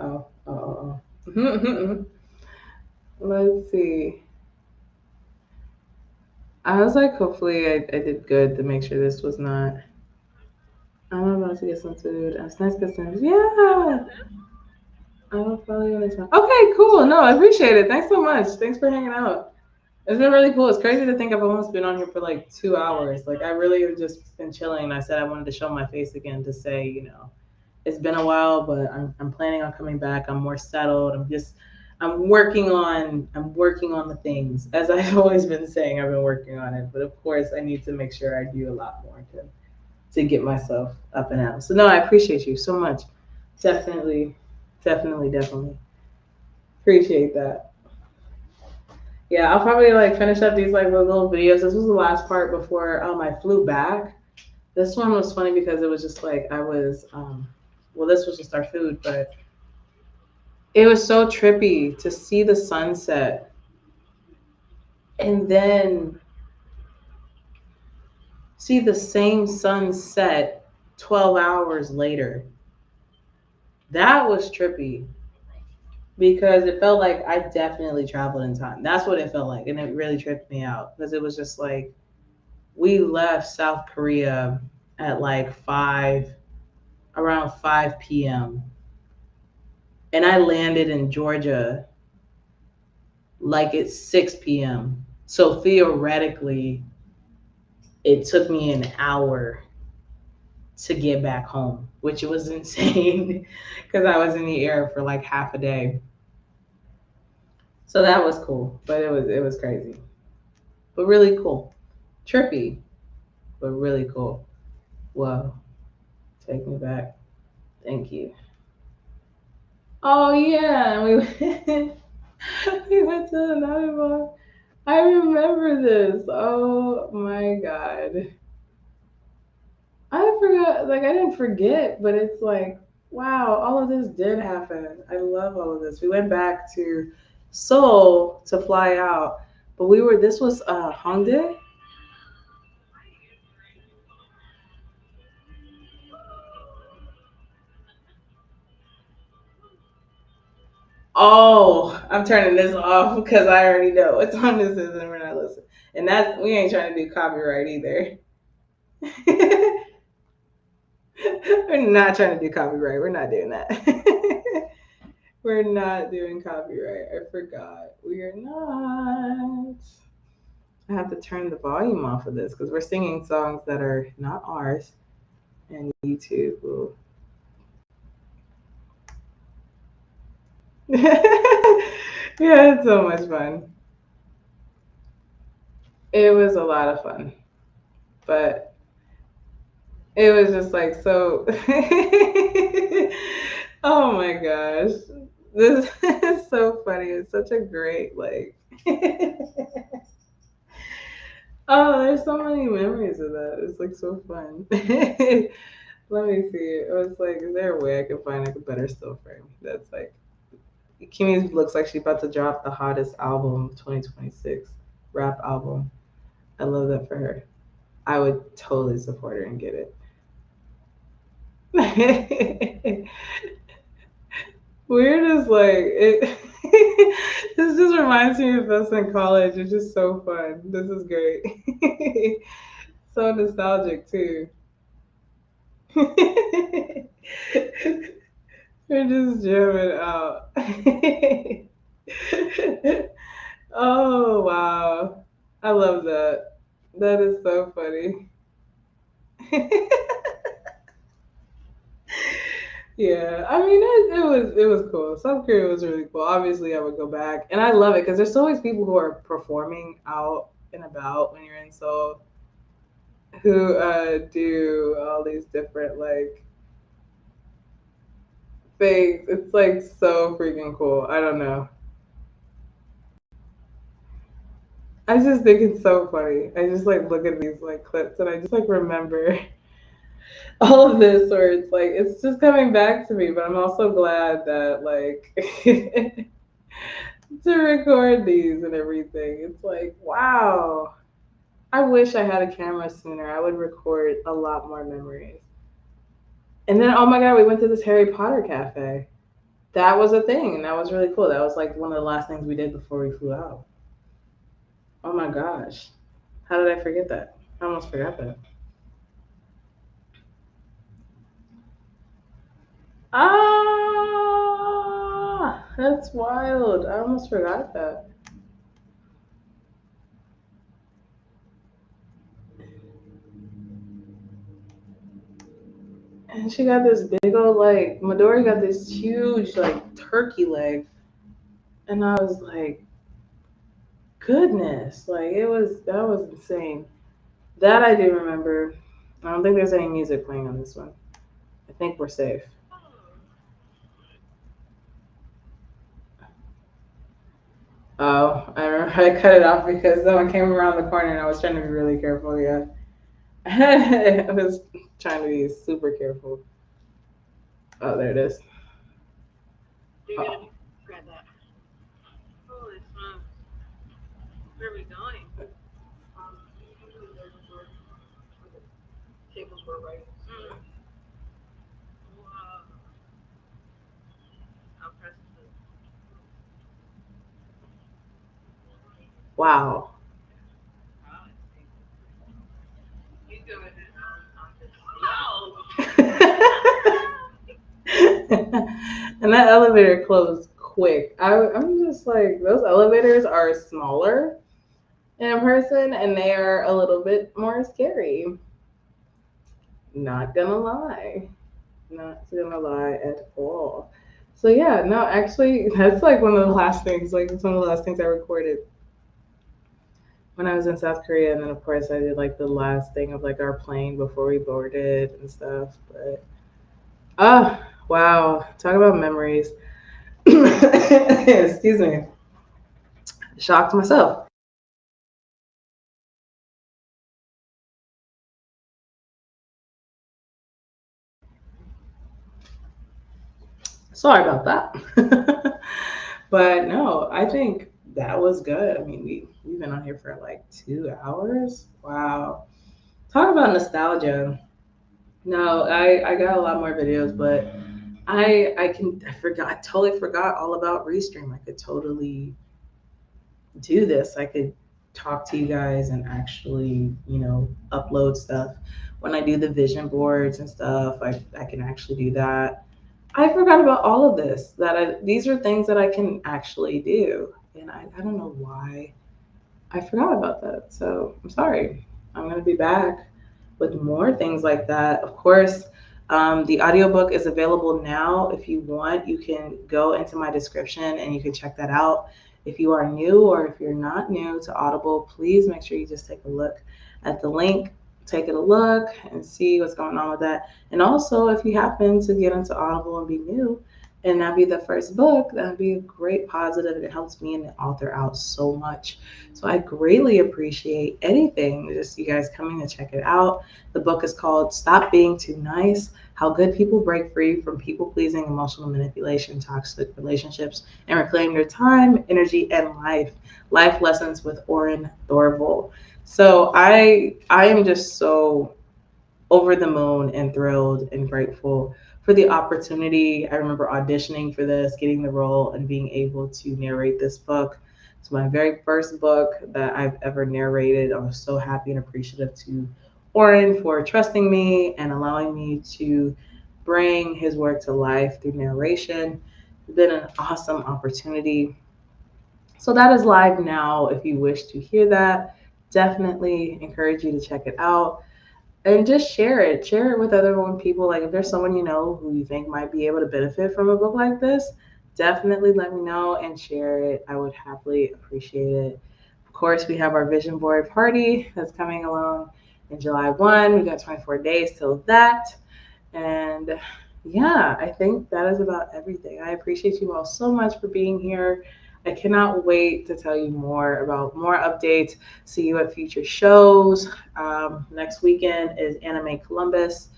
Oh. Let's see. I was like, hopefully I did good to make sure this was not. I'm about to get some food. I was nice to get some. Yeah. I will follow you next time. Okay, cool. No, I appreciate it. Thanks so much. Thanks for hanging out. It's been really cool. It's crazy to think I've almost been on here for like 2 hours. Like I really have just been chilling. I said I wanted to show my face again to say, it's been a while, but I'm planning on coming back. I'm more settled. I'm working on the things. As I've always been saying, I've been working on it. But of course I need to make sure I do a lot more to get myself up and out. So no, I appreciate you so much. Definitely, definitely appreciate that. Yeah, I'll probably like finish up these like little videos. This was the last part before I flew back. This one was funny because it was just like I was well, this was just our food, but it was so trippy to see the sunset and then see the same sunset 12 hours later. That was trippy because it felt like I definitely traveled in time. That's what it felt like. And it really tripped me out because it was just like we left South Korea at like around 5 p.m. And I landed in Georgia like it's 6 p.m. So theoretically, it took me an hour to get back home, which was insane because I was in the air for like half a day. So that was cool, but it was crazy, but really cool, trippy, but really cool. Whoa, take me back. Thank you. Oh yeah, we went, we went to another bar. I remember this. Oh my god. I forgot, like, I didn't forget, but it's like, wow, all of this did happen. I love all of this. We went back to Seoul to fly out, but this was Hongdae. Oh, I'm turning this off because I already know what time this is and we're not listening. And we ain't trying to do copyright either. We're not trying to do copyright. We're not doing that. We're not doing copyright. I forgot. We are not. I have to turn the volume off of this because we're singing songs that are not ours, and YouTube will. Yeah, it's so much fun. It was a lot of fun, but it was just like so. Oh my gosh, this is so funny. It's such a great like. Oh, there's so many memories of that. It's like so fun. Let me see. It was like, is there a way I can find like a better still frame? That's like, Kimmy looks like she's about to drop the hottest album of 2026, rap album. I love that for her. I would totally support her and get it. Weird is like it. This just reminds me of us in college. It's just so fun. This is great. So nostalgic too. We're just jamming out. Oh wow. I love that. That is so funny. Yeah, I mean it was cool. South Korea was really cool. Obviously, I would go back, and I love it because there's always people who are performing out and about when you're in Seoul, who do all these different like things. It's like so freaking cool. I don't know. I just think it's so funny. I just like look at these like clips and I just like remember all of this, where it's like it's just coming back to me. But I'm also glad that like to record these and everything. It's like, wow. I wish I had a camera sooner. I would record a lot more memories. And then, oh my God, we went to this Harry Potter cafe. That was a thing, and that was really cool. That was like one of the last things we did before we flew out. Oh my gosh. How did I forget that? I almost forgot that. Ah, that's wild. I almost forgot that. And she got this big old like Midori got this huge like turkey leg, and I was like, goodness, like that was insane. That I do remember. I don't think there's any music playing on this one. I think we're safe. Oh, I remember I cut it off because someone came around the corner and I was trying to be really careful. Yeah, I was trying to be super careful. Oh, there it is. Oh. Wow. And that elevator closed quick. I'm just like, those elevators are smaller in person and they are a little bit more scary. Not gonna lie. Not gonna lie at all. So yeah, no, actually that's like one of the last things, like it's one of the last things I recorded when I was in South Korea, and then of course I did like the last thing of like our plane before we boarded and stuff. But wow. Talk about memories. Excuse me. Shocked myself. Sorry about that. But no, I think that was good. I mean, we've been on here for like 2 hours. Wow. Talk about nostalgia. No, I got a lot more videos, but I forgot, I totally forgot all about Restream. I could totally do this. I could talk to you guys and actually, upload stuff. When I do the vision boards and stuff, I can actually do that. I forgot about all of this. These are things that I can actually do. And I don't know why I forgot about that. So I'm sorry. I'm going to be back with more things like that. Of course, the audiobook is available now. If you want, you can go into my description and you can check that out. If you are new or if you're not new to Audible, please make sure you just take a look at the link, take it a look and see what's going on with that. And also, if you happen to get into Audible and be new, and that be the first book, that'd be a great positive. It helps me and the author out so much. So I greatly appreciate anything, just you guys coming to check it out. The book is called Stop Being Too Nice: How Good People Break Free from People Pleasing, Emotional Manipulation, Toxic Relationships, and Reclaim Their Time, Energy, and Life. Life Lessons with Aoryn Thorval. So I am just so over the moon and thrilled and grateful for the opportunity. I remember auditioning for this, getting the role, and being able to narrate this book. It's my very first book that I've ever narrated. I was so happy and appreciative to Aoryn for trusting me and allowing me to bring his work to life through narration. It's been an awesome opportunity. So that is live now. If you wish to hear that, definitely encourage you to check it out and just share it with other people. Like if there's someone you know who you think might be able to benefit from a book like this, definitely let me know and share it. I would happily appreciate it. Of course, we have our vision board party that's coming along in July 1. We got 24 days till that. And yeah, I think that is about everything. I appreciate you all so much for being here. I cannot wait to tell you more about more updates. See you at future shows. Next weekend is Anime Columbus.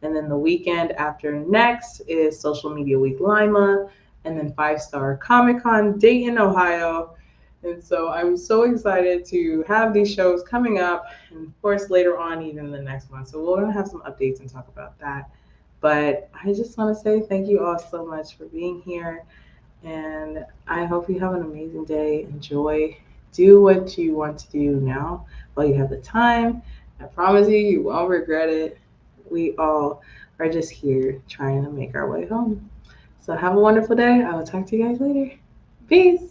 And then the weekend after next is Social Media Week Lima. And then 5 Star Comic Con Dayton, Ohio. And so I'm so excited to have these shows coming up. And of course, later on, even the next one. So we're going to have some updates and talk about that. But I just want to say thank you all so much for being here. And I hope you have an amazing day. Enjoy. Do what you want to do now while you have the time. I promise you, you won't regret it. We all are just here trying to make our way home. So have a wonderful day. I will talk to you guys later. Peace.